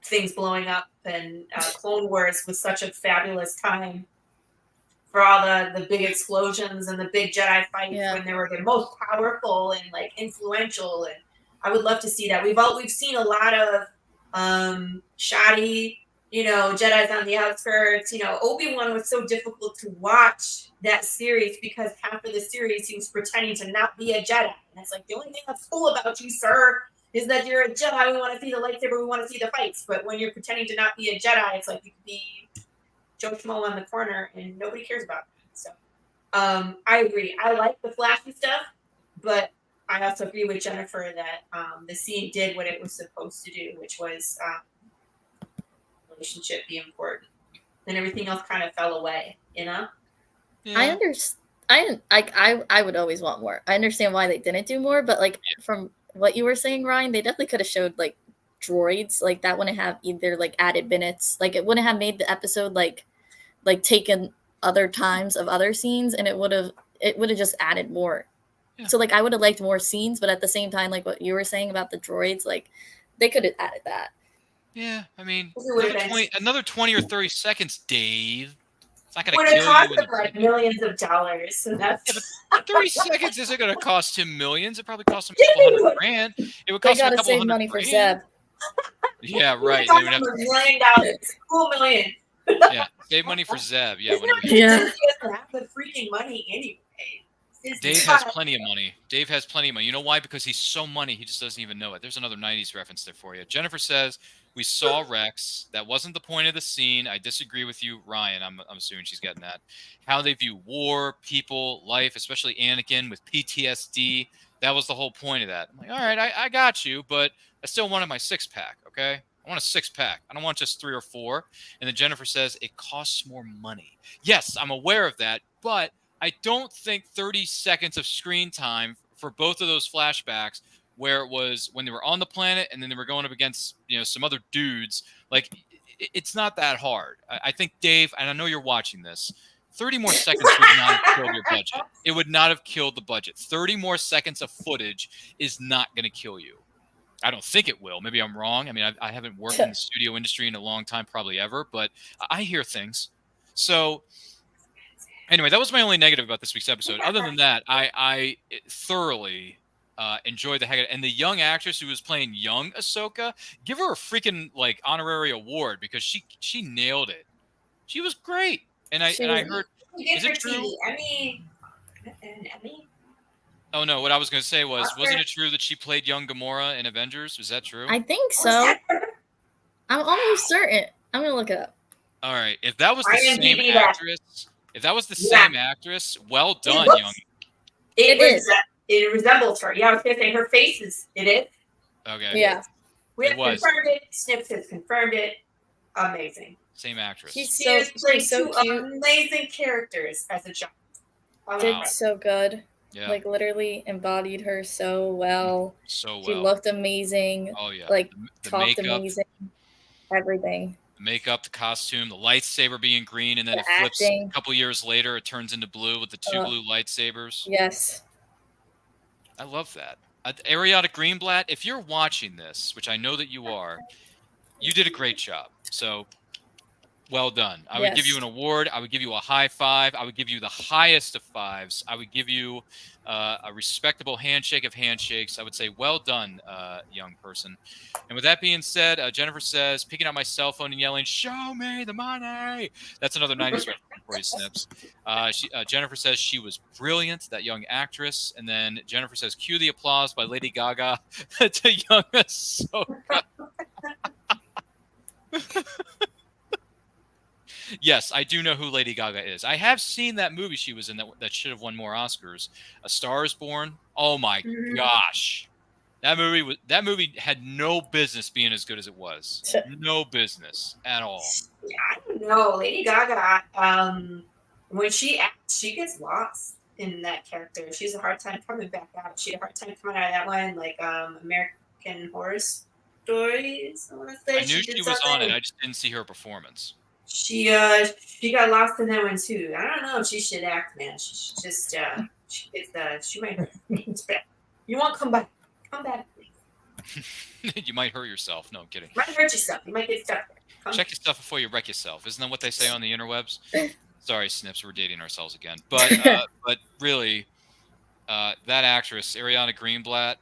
things blowing up. And Clone Wars was such a fabulous time for all the big explosions and the big Jedi fights when they were the most powerful and like influential. And I would love to see that. We've seen a lot of shoddy, Jedi's on the outskirts. Obi-Wan was so difficult to watch that series because half of the series he was pretending to not be a Jedi. And it's like, the only thing that's cool about you, sir, is that you're a Jedi. We want to see the lightsaber. We want to see the fights. But when you're pretending to not be a Jedi, it's like you could be Joe Schmo on the corner and nobody cares about that. So I agree. I like the flashy stuff, but I also agree with Jennifer that the scene did what it was supposed to do, which was relationship be important. Then everything else kind of fell away, Yeah. I understand. I would always want more. I understand why they didn't do more, but from what you were saying, Ryan, they definitely could have showed droids. That wouldn't have either added minutes. It wouldn't have made the episode like taken other times of other scenes, and it would have just added more. Yeah. So I would have liked more scenes, but at the same time, what you were saying about the droids, they could have added that. Yeah, I mean, another 20 or 30 seconds, Dave. It's not going to kill you. Would have cost him millions of dollars. So that's... but 30 seconds isn't going to cost him millions. It probably cost him a couple $100,000. It would cost him a couple save money for Zeb. Yeah, right. They would have $1 million. Cool million. Yeah, save money for Zeb. Yeah, he doesn't have the freaking money anyway. Dave has plenty of money. Dave has plenty of money. You know why? Because he's so money, he just doesn't even know it. There's another 90s reference there for you. Jennifer says, we saw Rex. That wasn't the point of the scene. I disagree with you, Ryan. I'm assuming she's getting that. How they view war, people, life, especially Anakin with PTSD. That was the whole point of that. I'm like, all right, I got you, but I still wanted my 6-pack, okay? I want a 6-pack. I don't want just 3 or 4. And then Jennifer says, it costs more money. Yes, I'm aware of that, but I don't think 30 seconds of screen time for both of those flashbacks, where it was when they were on the planet and then they were going up against some other dudes, it's not that hard. I think, Dave, and I know you're watching this, 30 more seconds would not have killed your budget. It would not have killed the budget. 30 more seconds of footage is not going to kill you. I don't think it will. Maybe I'm wrong. I mean, I haven't worked in the studio industry in a long time, probably ever, but I hear things. So anyway, that was my only negative about this week's episode. Other than that, I thoroughly enjoyed the heck of it. And the young actress who was playing young Ahsoka, give her a freaking honorary award because she nailed it. She was great. And I heard, is it true? Emmy? An Emmy? Oh no, what I was going to say was, wasn't it true that she played young Gamora in Avengers? Was that true? I think so. I'm almost certain. I'm gonna look it up. All right, if that was the same IMDb that. actress, if that was the Yeah. same actress, well done, looks- young. It resembles her. Yeah, I was gonna say her face is. It is. Okay. Yeah. We It have was. confirmed it. Snips has confirmed it. Amazing. Same actress. She's She so, has played she's so two cute. amazing characters as a child. Did so good. Yeah. Like literally embodied her so well. So She well. looked amazing. Oh yeah. Like the talked makeup, amazing. Everything. the makeup, the costume, the lightsaber being green, and then The it flips acting. a couple years later. It turns into blue with the two blue lightsabers. Yes. I love that. Ariana Greenblatt, if you're watching this, which I know that you are, you did a great job. So well done. I would give you an award. I would give you a high five. I would give you the highest of fives. I would give you a respectable handshake of handshakes. I would say, well done, young person. And with that being said, Jennifer says, picking up my cell phone and yelling, "Show me the money." That's another 90s reference for you, Snips. Jennifer says she was brilliant, that young actress. And then Jennifer says, cue the applause by Lady Gaga to young Ahsoka. Yes, I do know who Lady Gaga is. I have seen that movie she was in that should have won more Oscars. A Star is Born. Oh my gosh. That movie had no business being as good as it was. No business at all. Yeah, I don't know. Lady Gaga, when she acts, she gets lost in that character. She has a hard time coming back out. She had a hard time coming out of that one, like American Horror Stories. I want to say I knew she was on it. I just didn't see her performance. She got lost in that one too. I don't know if she should act, man. She should just she might hurt her back. You won't come back. Come back, please. You might hurt yourself. No, I'm kidding. You might hurt yourself. You might get stuck there. Check your stuff before you wreck yourself. Isn't that what they say on the interwebs? Sorry, Snips, we're dating ourselves again. But really, that actress, Ariana Greenblatt,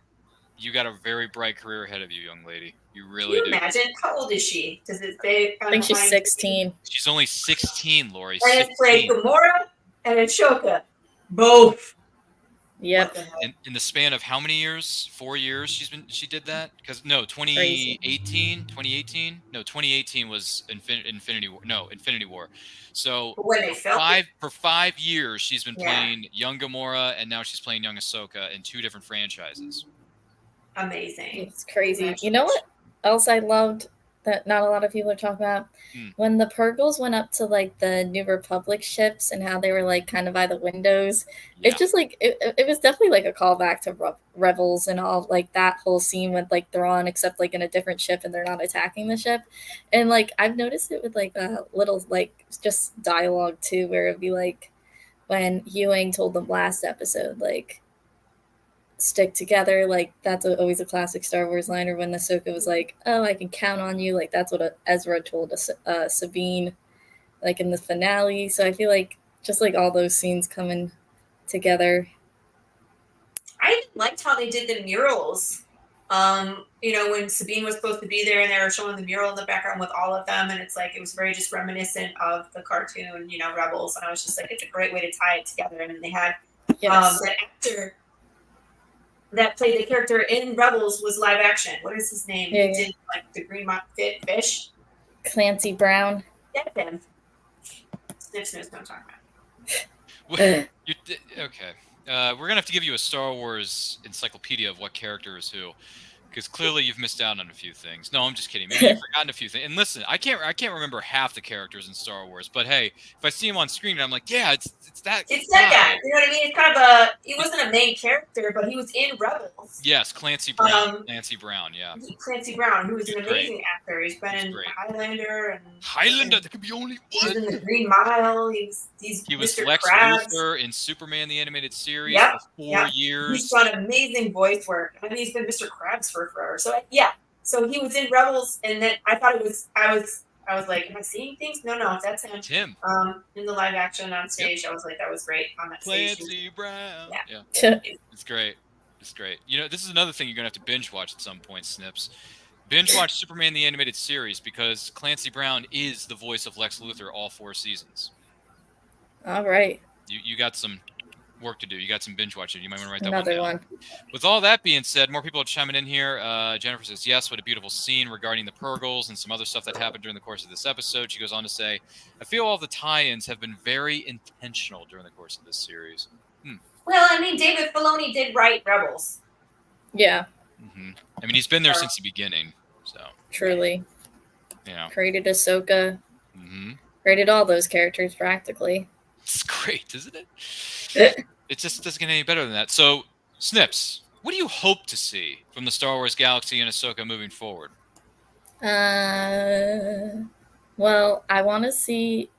you got a very bright career ahead of you, young lady. You really do. Can you imagine? How old is she? Does it say? I think she's 16. She's only 16, Laurie. And it's played Gamora and Ashoka. Both. Yep. In the span of how many years? 4 years she did that? Because no, 2018 was Infinity War. So when they for 5 years she's been playing young Gamora, and now she's playing young Ahsoka in 2 different franchises. Amazing. It's crazy. You know what else I loved that not a lot of people are talking about? When the Purgles went up to like the New Republic ships and how they were like kind of by the windows. Yeah. It's just like it was definitely like a callback to Rebels and all, like that whole scene with like Thrawn, except like in a different ship and they're not attacking the ship. And like I've noticed it with like little like just dialogue too, where it'd be like when Ewing told them last episode, like, stick together, like that's always a classic Star Wars line. Or when Ahsoka was like, "Oh, I can count on you," like that's what Ezra told Sabine, like in the finale. So I feel like just like all those scenes coming together. I liked how they did the murals. When Sabine was supposed to be there and they were showing the mural in the background with all of them, and it's like it was very just reminiscent of the cartoon, Rebels. And I was just like, it's a great way to tie it together. And then they had that actor that played the character in Rebels was live action. What is his name? Yeah. He did like the green fish. Clancy Brown. Yeah, him. Snips knows what I'm talking about. Okay. We're going to have to give you a Star Wars encyclopedia of what character is who, because clearly you've missed out on a few things. No, I'm just kidding. Maybe you've forgotten a few things. And listen, I can't remember half the characters in Star Wars, but hey, if I see him on screen, I'm like, yeah, it's that guy. You know what I mean? It's kind of he wasn't a main character, but he was in Rebels. Yes, Clancy Brown. Clancy Brown, yeah. Clancy Brown, who is an amazing actor. He's been in Highlander and Highlander. There could be only one. He was in the Green Mile. He was Mr. Lex Krabs. Luthor in Superman the Animated Series for 4 years. He's done amazing voice work. I mean, he's been Mr. Krabs for forever. So so he was in Rebels, and then I thought I was like, am I seeing things? No, that's him. It's him. In the live action on stage, I was like, that was great on that stage. Clancy Brown. Yeah. It's great. It's great. This is another thing you're gonna have to binge watch at some point, Snips. Binge watch Superman the Animated Series, because Clancy Brown is the voice of Lex Luthor all 4 seasons. All right. You got some work to do. You got some binge watching. You might want to write that Another one one. down. With all that being said, more people are chiming in here. Jennifer says, yes, what a beautiful scene regarding the Purgles and some other stuff that happened during the course of this episode. She goes on to say, I feel all the tie-ins have been very intentional during the course of this series. Well, I mean, David Filoni did write Rebels. Yeah. Mm-hmm. I mean, he's been there since the beginning. So Truly. Yeah. Created Ahsoka. Mm-hmm. Created all those characters practically. It's great, isn't it? It just doesn't get any better than that. So, Snips, what do you hope to see from the Star Wars galaxy and Ahsoka moving forward? Well, I want to see,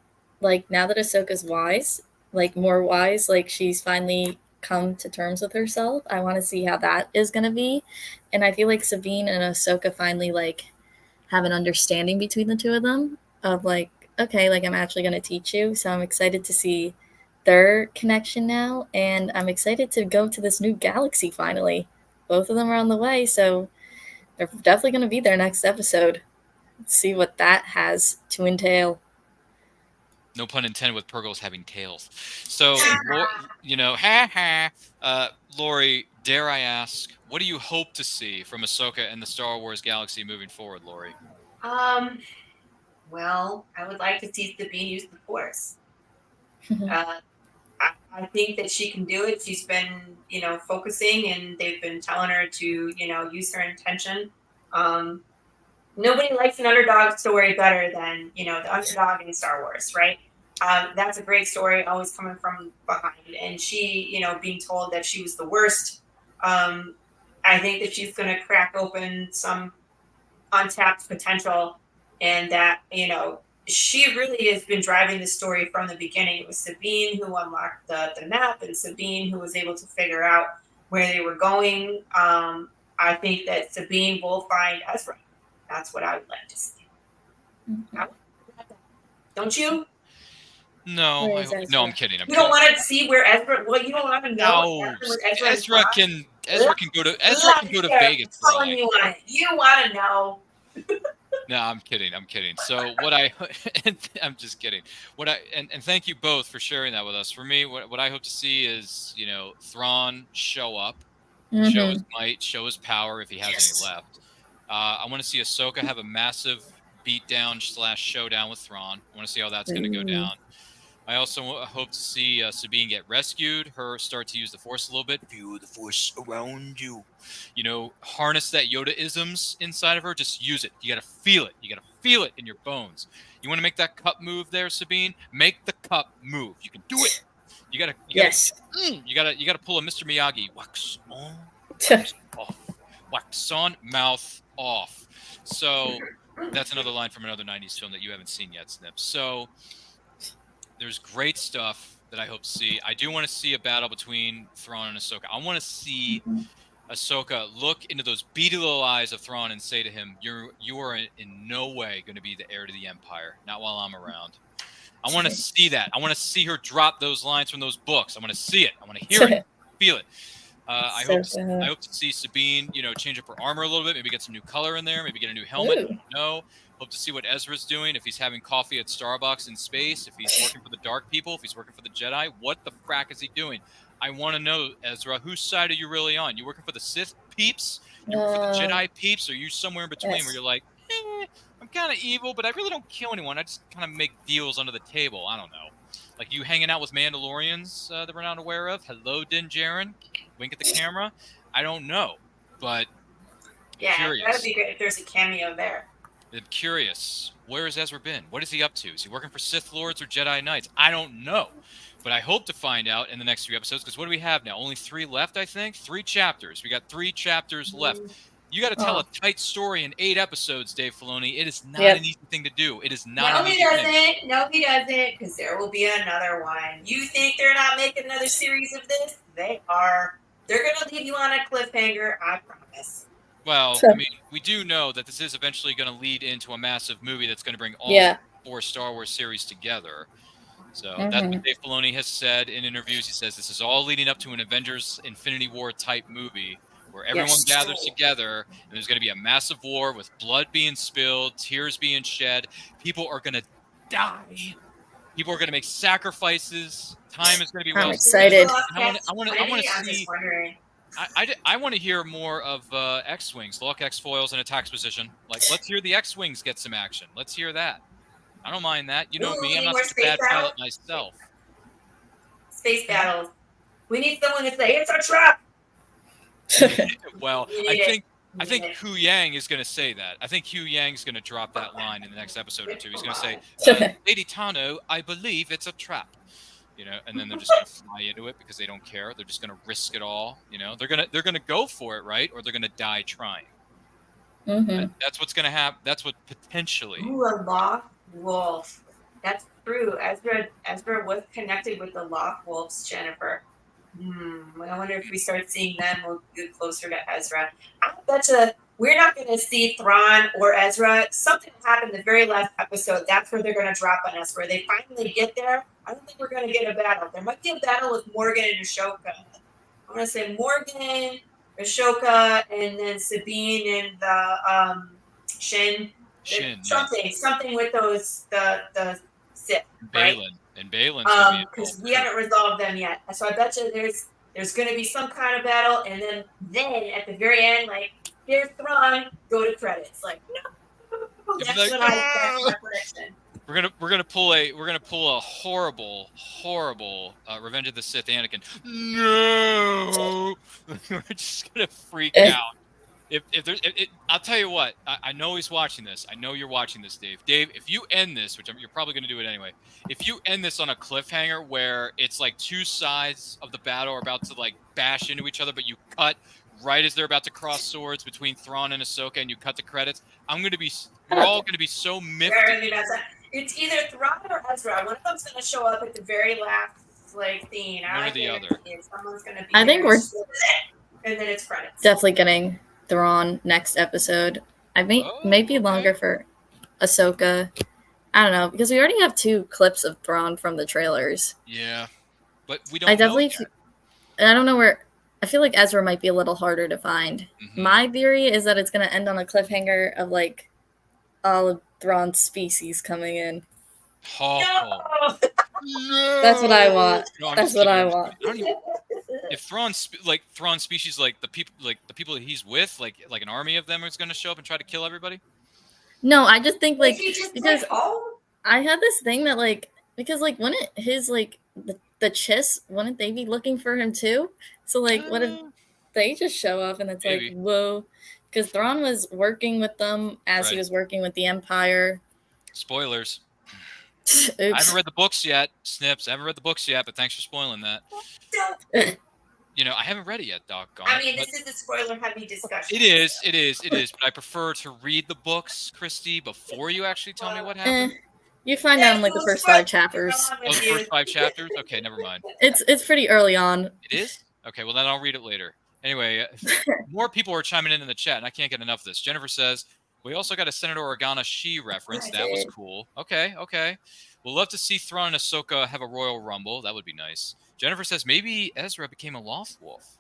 like, now that Ahsoka's wise, like, more wise, like, she's finally come to terms with herself. I want to see how that is going to be. And I feel like Sabine and Ahsoka finally, like, have an understanding between the two of them of, like, okay, like, I'm actually going to teach you. So I'm excited to see their connection now. And I'm excited to go to this new galaxy finally. Both of them are on the way. So they're definitely going to be there next episode. See what that has to entail. No pun intended with Purgles having tails. So, Laurie, dare I ask, what do you hope to see from Ahsoka and the Star Wars galaxy moving forward, Laurie? Well, I would like to see Sabine use the Force. I think that she can do it. She's been, focusing, and they've been telling her to, use her intention. Nobody likes an underdog story better than, the underdog in Star Wars, right? That's a great story, always coming from behind. And she, being told that she was the worst. I think that she's going to crack open some untapped potential, and that, she really has been driving the story from the beginning. It was Sabine who unlocked the map, and Sabine who was able to figure out where they were going. I think that Sabine will find Ezra. That's what I would like to see. Mm-hmm. Don't you? No, I'm kidding. You don't want to see where Ezra. Well, you don't want to know. No, Ezra can go to Vegas. You want to know. No, I'm kidding. So I'm just kidding. And thank you both for sharing that with us. For me, what I hope to see is, Thrawn show up, show his might, show his power if he has any left. I want to see Ahsoka have a massive beatdown / showdown with Thrawn. I want to see how that's going to go down. I also hope to see Sabine get rescued, her start to use the Force a little bit. Feel the Force around you. Harness that Yoda-isms inside of her. Just use it. You got to feel it. You got to feel it in your bones. You want to make that cup move there, Sabine? Make the cup move. You can do it. You got to pull a Mr. Miyagi. Wax on, wax off. Wax on, mouth off. So that's another line from another 90s film that you haven't seen yet, Snip. So there's great stuff that I hope to see. I do want to see a battle between Thrawn and Ahsoka. I want to see Ahsoka look into those beady little eyes of Thrawn and say to him, you are in no way going to be the heir to the Empire. Not while I'm around. I want to see that. I want to see her drop those lines from those books. I want to see it. I want to hear it, feel it. I hope to see Sabine, change up her armor a little bit, maybe get some new color in there, maybe get a new helmet. No. Hope to see what Ezra's doing, if he's having coffee at Starbucks in space, if he's working for the Dark People, if he's working for the Jedi. What the frack is he doing? I want to know, Ezra, whose side are you really on? You working for the Sith peeps? You working for the Jedi peeps? Or are you somewhere in between where you're like, I'm kind of evil, but I really don't kill anyone. I just kind of make deals under the table. I don't know. Like you hanging out with Mandalorians that we're not aware of? Hello, Din Djarin. Wink at the camera. I don't know, but curious. That'd be great if there's a cameo there. I'm curious. Where has Ezra been? What is he up to? Is he working for Sith Lords or Jedi Knights? I don't know. But I hope to find out in the next 3 episodes, because what do we have now? Only 3 left, I think? 3 chapters. We got 3 chapters left. You got to tell a tight story in 8 episodes, Dave Filoni. It is not an easy thing to do. It is not an easy thing. No, he doesn't, because there will be another one. You think they're not making another series of this? They are. They're going to leave you on a cliffhanger, I promise. Well, I mean, we do know that this is eventually going to lead into a massive movie that's going to bring all 4 Star Wars series together. So that's what Dave Filoni has said in interviews. He says this is all leading up to an Avengers Infinity War type movie where everyone gathers together and there's going to be a massive war with blood being spilled, tears being shed. People are going to die. People are going to make sacrifices time is going to be I'm well excited. spent. I want to I'm see. just wondering. I want to hear more of X-wings, Lock X-foils, and attack position. Like, let's hear the X-wings get some action. Let's hear that. I don't mind that. You know Ooh, me, we I'm need not more such a space bad battle? pilot myself. Space battles. We need someone to say it's a trap. Well, We I need think it. Hu Yang is going to say that. I think Hu Yang is going to drop that line in the next episode or two. He's going to say, Lady Tano, I believe it's a trap. You know, and then they're just going to fly into it because they don't care. They're just going to risk it all. You know, they're gonna go for it, right? Or they're going to die trying. That's what's going to happen. That's what potentially. Ooh, a lost wolf. That's true. Ezra was connected with the lost wolves, Jennifer. I wonder if we start seeing them, we'll get closer to Ezra. I bet you we're not going to see Thrawn or Ezra. Something happened the very last episode. That's where they're going to drop on us, where they finally get there. I don't think we're going to get a battle. There might be a battle with Morgan and Ashoka. I'm going to say Morgan, Ashoka, and then Sabine and the Shin. Something with those the Sith, right? Balin. Because we haven't resolved them yet. So I bet you there's going to be some kind of battle, and then at the very end, like, here's Thrawn, go to credits. Like, no, that's what that's my prediction. We're gonna pull a horrible Revenge of the Sith Anakin. No, we're just gonna freak out. I'll tell you what. I know he's watching this. I know you're watching this, Dave. Dave, if you end this, which you're probably gonna do it anyway. If you end this on a cliffhanger where it's like two sides of the battle are about to like bash into each other, but you cut right as they're about to cross swords between Thrawn and Ahsoka, and you cut the credits, we're all gonna be so miffed. It's either Thrawn or Ezra. One of them's going to show up at the very last scene. One or the other. Someone's going to be I think we're and then it's credits. definitely getting Thrawn next episode. Maybe longer for Ahsoka. I don't know, because we already have 2 clips of Thrawn from the trailers. Yeah, but we don't. I don't know where. I feel like Ezra might be a little harder to find. My theory is that it's going to end on a cliffhanger of like all of Thrawn's species coming in. No! That's what I want. No, That's what I want. If Thrawn's species, like the people that he's with, like an army of them is going to show up and try to kill everybody. No, I just think because I had this thing that wouldn't his the Chiss, wouldn't they be looking for him too? So what if they just show up and it's maybe. like, whoa. Because Thrawn was working with them as he was working with the Empire. Spoilers. Oops. I haven't read the books yet, Snips. I haven't read the books yet, but thanks for spoiling that. I haven't read it yet, doggone. I mean, this is a spoiler-heavy discussion. It is. But I prefer to read the books, Christie, before you actually tell me what happened. You find out in the first 5 chapters. Oh, the first 5 chapters? Okay, never mind. It's pretty early on. It is? Okay, well then I'll read it later. Anyway, more people are chiming in the chat, and I can't get enough of this. Jennifer says, we also got a Senator Organa She reference. That was cool. Okay. We'll love to see Thrawn and Ahsoka have a Royal Rumble. That would be nice. Jennifer says, maybe Ezra became a Lost Wolf.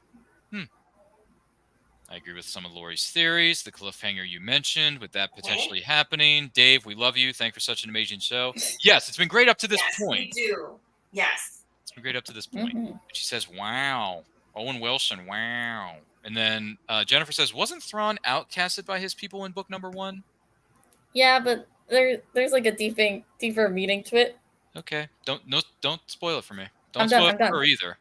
I agree with some of Laurie's theories. The cliffhanger you mentioned, with that potentially happening. Dave, we love you. Thanks for such an amazing show. Yes, it's been great up to this point. We do. Yes. It's been great up to this point. She says, wow. Owen Wilson, wow. And then Jennifer says, wasn't Thrawn outcasted by his people in book number 1? Yeah, but there's like a deeper meaning to it. Okay. Don't spoil it for me. Don't spoil it for her either.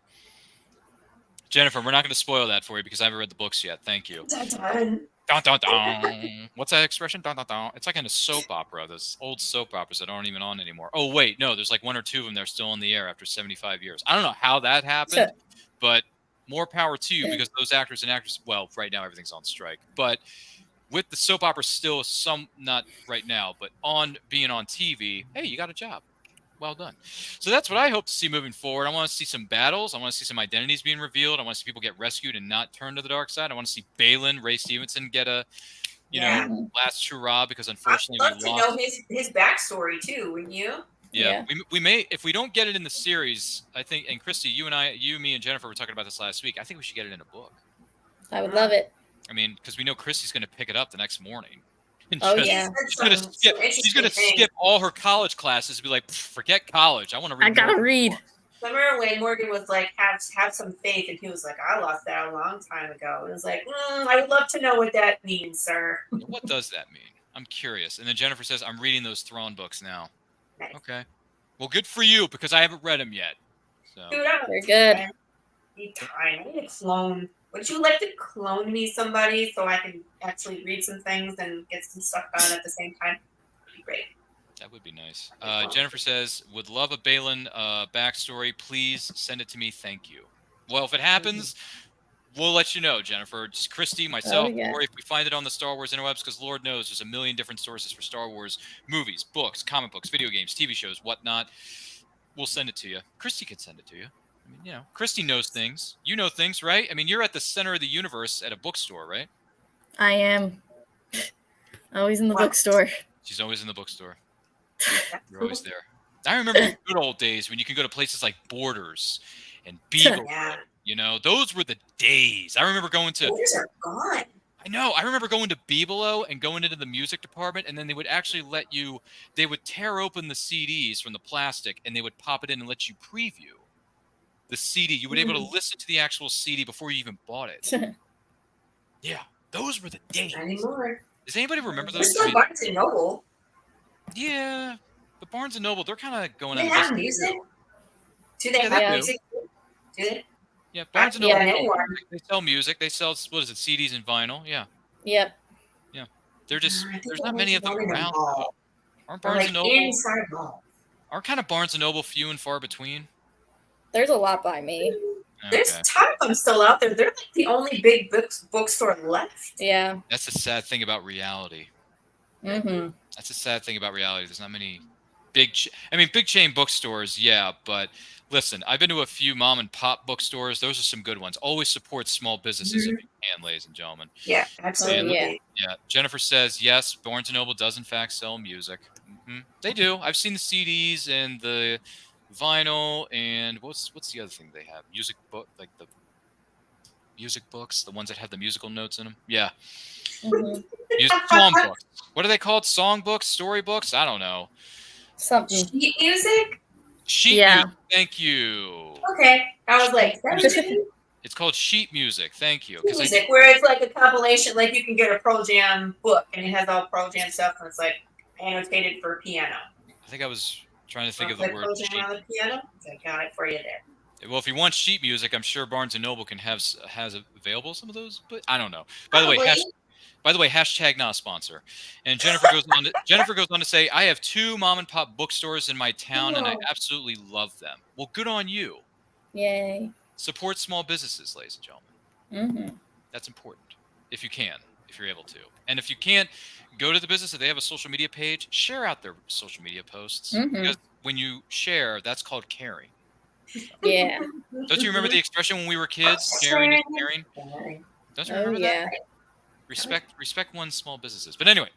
Jennifer, we're not going to spoil that for you because I haven't read the books yet. Thank you. Dun, dun. Dun, dun, dun. What's that expression? Dun, dun, dun. It's like in a soap opera. Those old soap operas that aren't even on anymore. Oh, wait. No, there's like 1 or 2 of them that are still in the air after 75 years. I don't know how that happened, but more power to you because those actors and actresses, well, right now everything's on strike. But with the soap opera still not right now, but being on TV, hey, you got a job. Well done. So that's what I hope to see moving forward. I want to see some battles. I want to see some identities being revealed. I want to see people get rescued and not turn to the dark side. I want to see Balin, Ray Stevenson get a, last hurrah because unfortunately I'd love to know his backstory too, wouldn't you? Yeah. We may, if we don't get it in the series, I think, and Christy, you, me, and Jennifer were talking about this last week. I think we should get it in a book. I would love it. I mean, because we know Christy's going to pick it up the next morning. Yeah. She's going to skip all her college classes and be like, forget college. I want to read. I got to read. remember when Morgan was like, have some faith, and he was like, I lost that a long time ago. And it was like, I would love to know what that means, sir. What does that mean? I'm curious. And then Jennifer says, I'm reading those Thrawn books now. Nice. Okay. Well, good for you, because I haven't read them yet. So. Dude, they're good. I need time. I need a clone. Would you like to clone me somebody so I can actually read some things and get some stuff done at the same time? That'd be great. That would be nice. Jennifer says, would love a Balin backstory. Please send it to me. Thank you. Well, if it happens, we'll let you know, Jennifer. Just Christie, myself, or if we find it on the Star Wars interwebs, because Lord knows there's a million different sources for Star Wars movies, books, comic books, video games, TV shows, whatnot. We'll send it to you. Christie could send it to you. I mean, you know, Christie knows things. You know things, right? I mean, you're at the center of the universe at a bookstore, right? I am. Always in the bookstore. She's always in the bookstore. You're always there. I remember the good old days when you could go to places like Borders and Beagle. Yeah. You know, those were the days. I remember going to. Those are gone. I know. I remember going to Beebelo and going into the music department, and then they would actually let you. They would tear open the CDs from the plastic, and they would pop it in and let you preview the CD. You would be able to listen to the actual CD before you even bought it. Yeah, those were the days. Anymore. Does anybody remember those? There's still Barnes and Noble. Yeah, the Barnes and Noble. They're kind of going. They out have of music. too. Do they have music? Do they? Yeah, Barnes and Noble. Anymore. They sell music. They sell, what is it, CDs and vinyl. Yeah. Yep. Yeah. They're just, there's not I many of them went to around. mall. Aren't Or Barnes like and Noble? inside mall. Aren't kind of Barnes and Noble few and far between? There's a lot by me. There's a ton of them still out there. They're like the only big bookstore left. Yeah. That's the sad thing about reality. Mm-hmm. That's the sad thing about reality. There's not many big chain bookstores, yeah, but listen, I've been to a few mom and pop bookstores. Those are some good ones. Always support small businesses if you can, ladies and gentlemen. Yeah, absolutely. And, yeah. Jennifer says, yes, Barnes & Noble does in fact sell music. They do. I've seen the CDs and the vinyl, and what's the other thing they have? Music book, like the music books, the ones that have the musical notes in them. Yeah. Song books. What are they called? Song books, story books? I don't know. Something. Sheet music? Sheet music. Thank you. Okay. I was like, it's called sheet music. Thank you. Sheet music, where it's like a compilation, like you can get a Pearl Jam book, and it has all Pearl Jam stuff, and it's like annotated for piano. I think I was trying to think of the word Pearl sheet. Jam on the piano? I got it for you there. Well, if you want sheet music, I'm sure Barnes & Noble has available some of those, but I don't know. By the way, hashtag not a sponsor. And Jennifer goes on to say, I have 2 mom and pop bookstores in my town, and I absolutely love them. Well, good on you. Yay. Support small businesses, ladies and gentlemen. Mm-hmm. That's important, if you can, if you're able to. And if you can't, go to the business. If they have a social media page, share out their social media posts. Because when you share, that's called caring. Yeah. Don't you remember the expression when we were kids? Sharing is caring. Don't you remember that? Respect one's small businesses. But anyway,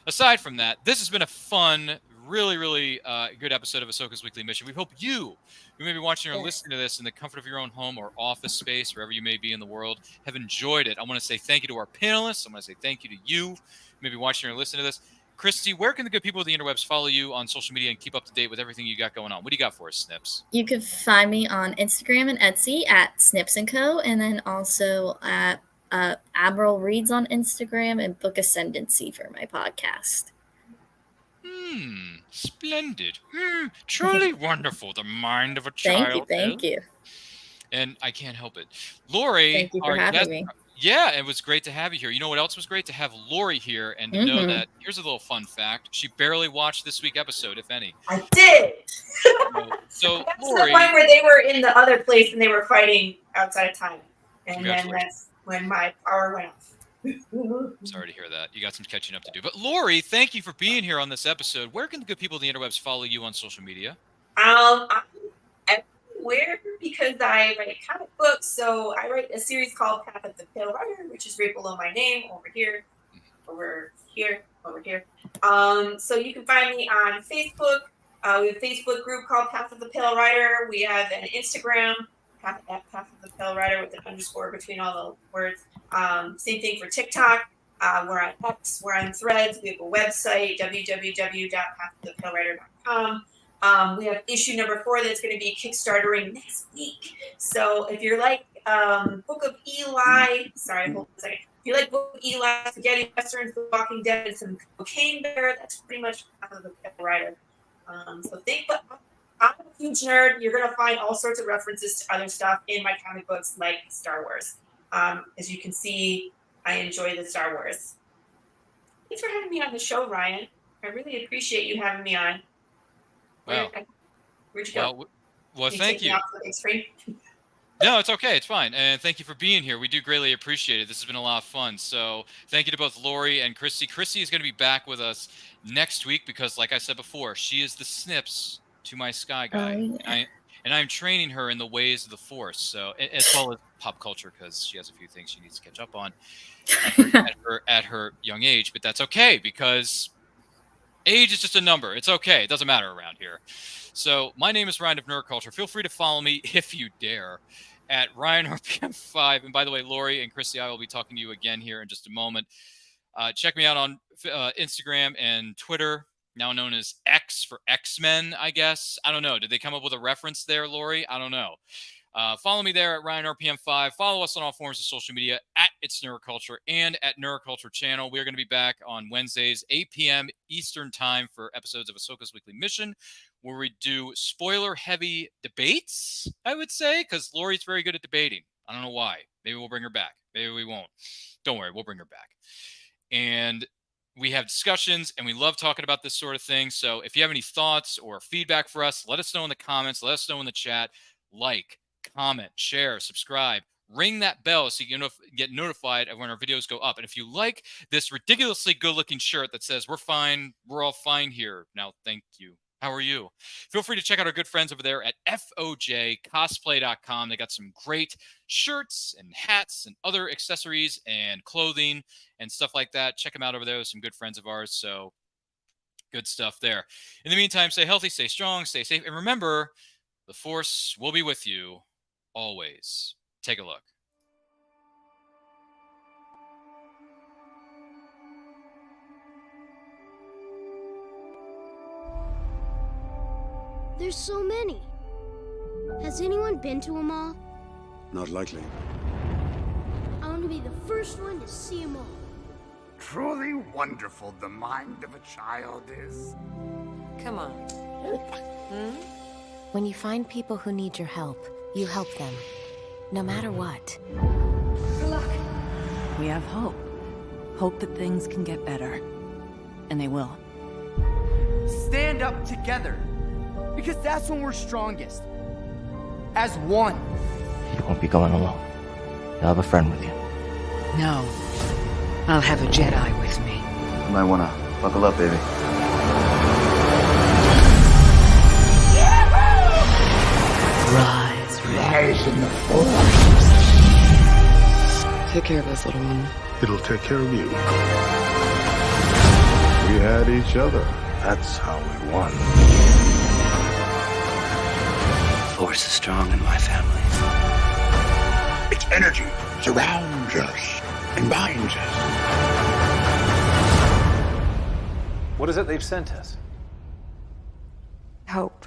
aside from that, this has been a fun, really, really good episode of Ahsoka's Weekly Mission. We hope you, who may be watching or listening to this in the comfort of your own home or office space, wherever you may be in the world, have enjoyed it. I want to say thank you to our panelists. I want to say thank you to you, who may be watching or listening to this. Christy, where can the good people of the interwebs follow you on social media and keep up to date with everything you got going on? What do you got for us, Snips? You can find me on Instagram and Etsy at Snips & Co. And then also at Admiral Reads on Instagram and Book Ascendancy for my podcast. Splendid. Truly wonderful. The mind of a child. Thank you. And I can't help it. Laurie. Thank you for having me. Yeah, it was great to have you here. You know what else was great? To have Laurie here and to know that, here's a little fun fact. She barely watched this week's episode, if any. I did. So that's Laurie, the point where they were in the other place and they were fighting outside of time. And then that's when my power went off. Sorry to hear that. You got some catching up to do. But Laurie, thank you for being here on this episode. Where can the good people of the interwebs follow you on social media? I'm everywhere because I write comic books. So I write a series called Path of the Pale Rider, which is right below my name, over here. So you can find me on Facebook. We have a Facebook group called Path of the Pale Rider. We have an Instagram, Path of the Pale Rider with an underscore between all the words. Same thing for TikTok. We're on X. We're on Threads. We have a website, www.pathofthepalerider.com. We have issue number 4 that's going to be Kickstartering next week. So if you're like Book of Eli, sorry, hold on a second. If you like Book of Eli, Spaghetti Westerns, The Walking Dead, and some Cocaine Bear, that's pretty much the writer. So think, but I'm a huge nerd. You're going to find all sorts of references to other stuff in my comic books, like Star Wars. As you can see, I enjoy the Star Wars. Thanks for having me on the show, Ryan. I really appreciate you having me on. Wow. Where'd you go? Well, thank you. Off the big screen? No, it's okay. It's fine. And thank you for being here. We do greatly appreciate it. This has been a lot of fun. So thank you to both Laurie and Christie. Christie is going to be back with us next week because, like I said before, she is the Snips to my Sky Guy. And I'm training her in the ways of the Force, so as well as pop culture, because she has a few things she needs to catch up on at her young age. But that's okay, because age is just a number. It's okay. It doesn't matter around here. So my name is Ryan of Nerd Culture. Feel free to follow me if you dare at RyanRPM5. And by the way, Laurie and Christy, I will be talking to you again here in just a moment. Check me out on Instagram and Twitter, now known as X for X-Men, I guess. I don't know. Did they come up with a reference there, Laurie? I don't know. Follow me there at RyanRPM5. Follow us on all forms of social media at It's Nerd Culture and at Nerd Culture Channel. We're going to be back on Wednesdays, 8 p.m. Eastern Time for episodes of Ahsoka's Weekly Mission, where we do spoiler-heavy debates, I would say, because Laurie's very good at debating. I don't know why. Maybe we'll bring her back. Maybe we won't. Don't worry. We'll bring her back. And we have discussions, and we love talking about this sort of thing. So if you have any thoughts or feedback for us, let us know in the comments. Let us know in the chat. Like, comment, share, subscribe, ring that bell so you get notified of when our videos go up. And if you like this ridiculously good-looking shirt that says, "We're fine, we're all fine here," now, thank you. How are you? Feel free to check out our good friends over there at FOJcosplay.com. They got some great shirts and hats and other accessories and clothing and stuff like that. Check them out over there with some good friends of ours. So good stuff there. In the meantime, stay healthy, stay strong, stay safe. And remember, the Force will be with you always. Take a look. There's so many. Has anyone been to them all? Not likely. I want to be the first one to see them all. Truly wonderful the mind of a child is. Come on. When you find people who need your help, you help them. No matter what. Good luck. We have hope. Hope that things can get better. And they will. Stand up together. Because that's when we're strongest. As one. You won't be going alone. You'll have a friend with you. No. I'll have a Jedi with me. You might wanna buckle up, baby. Rise, Rise in the Force. Take care of us, little one. It'll take care of you. We had each other. That's how we won. Force is strong in my family. Its energy surrounds us and binds us. What is it they've sent us? Hope.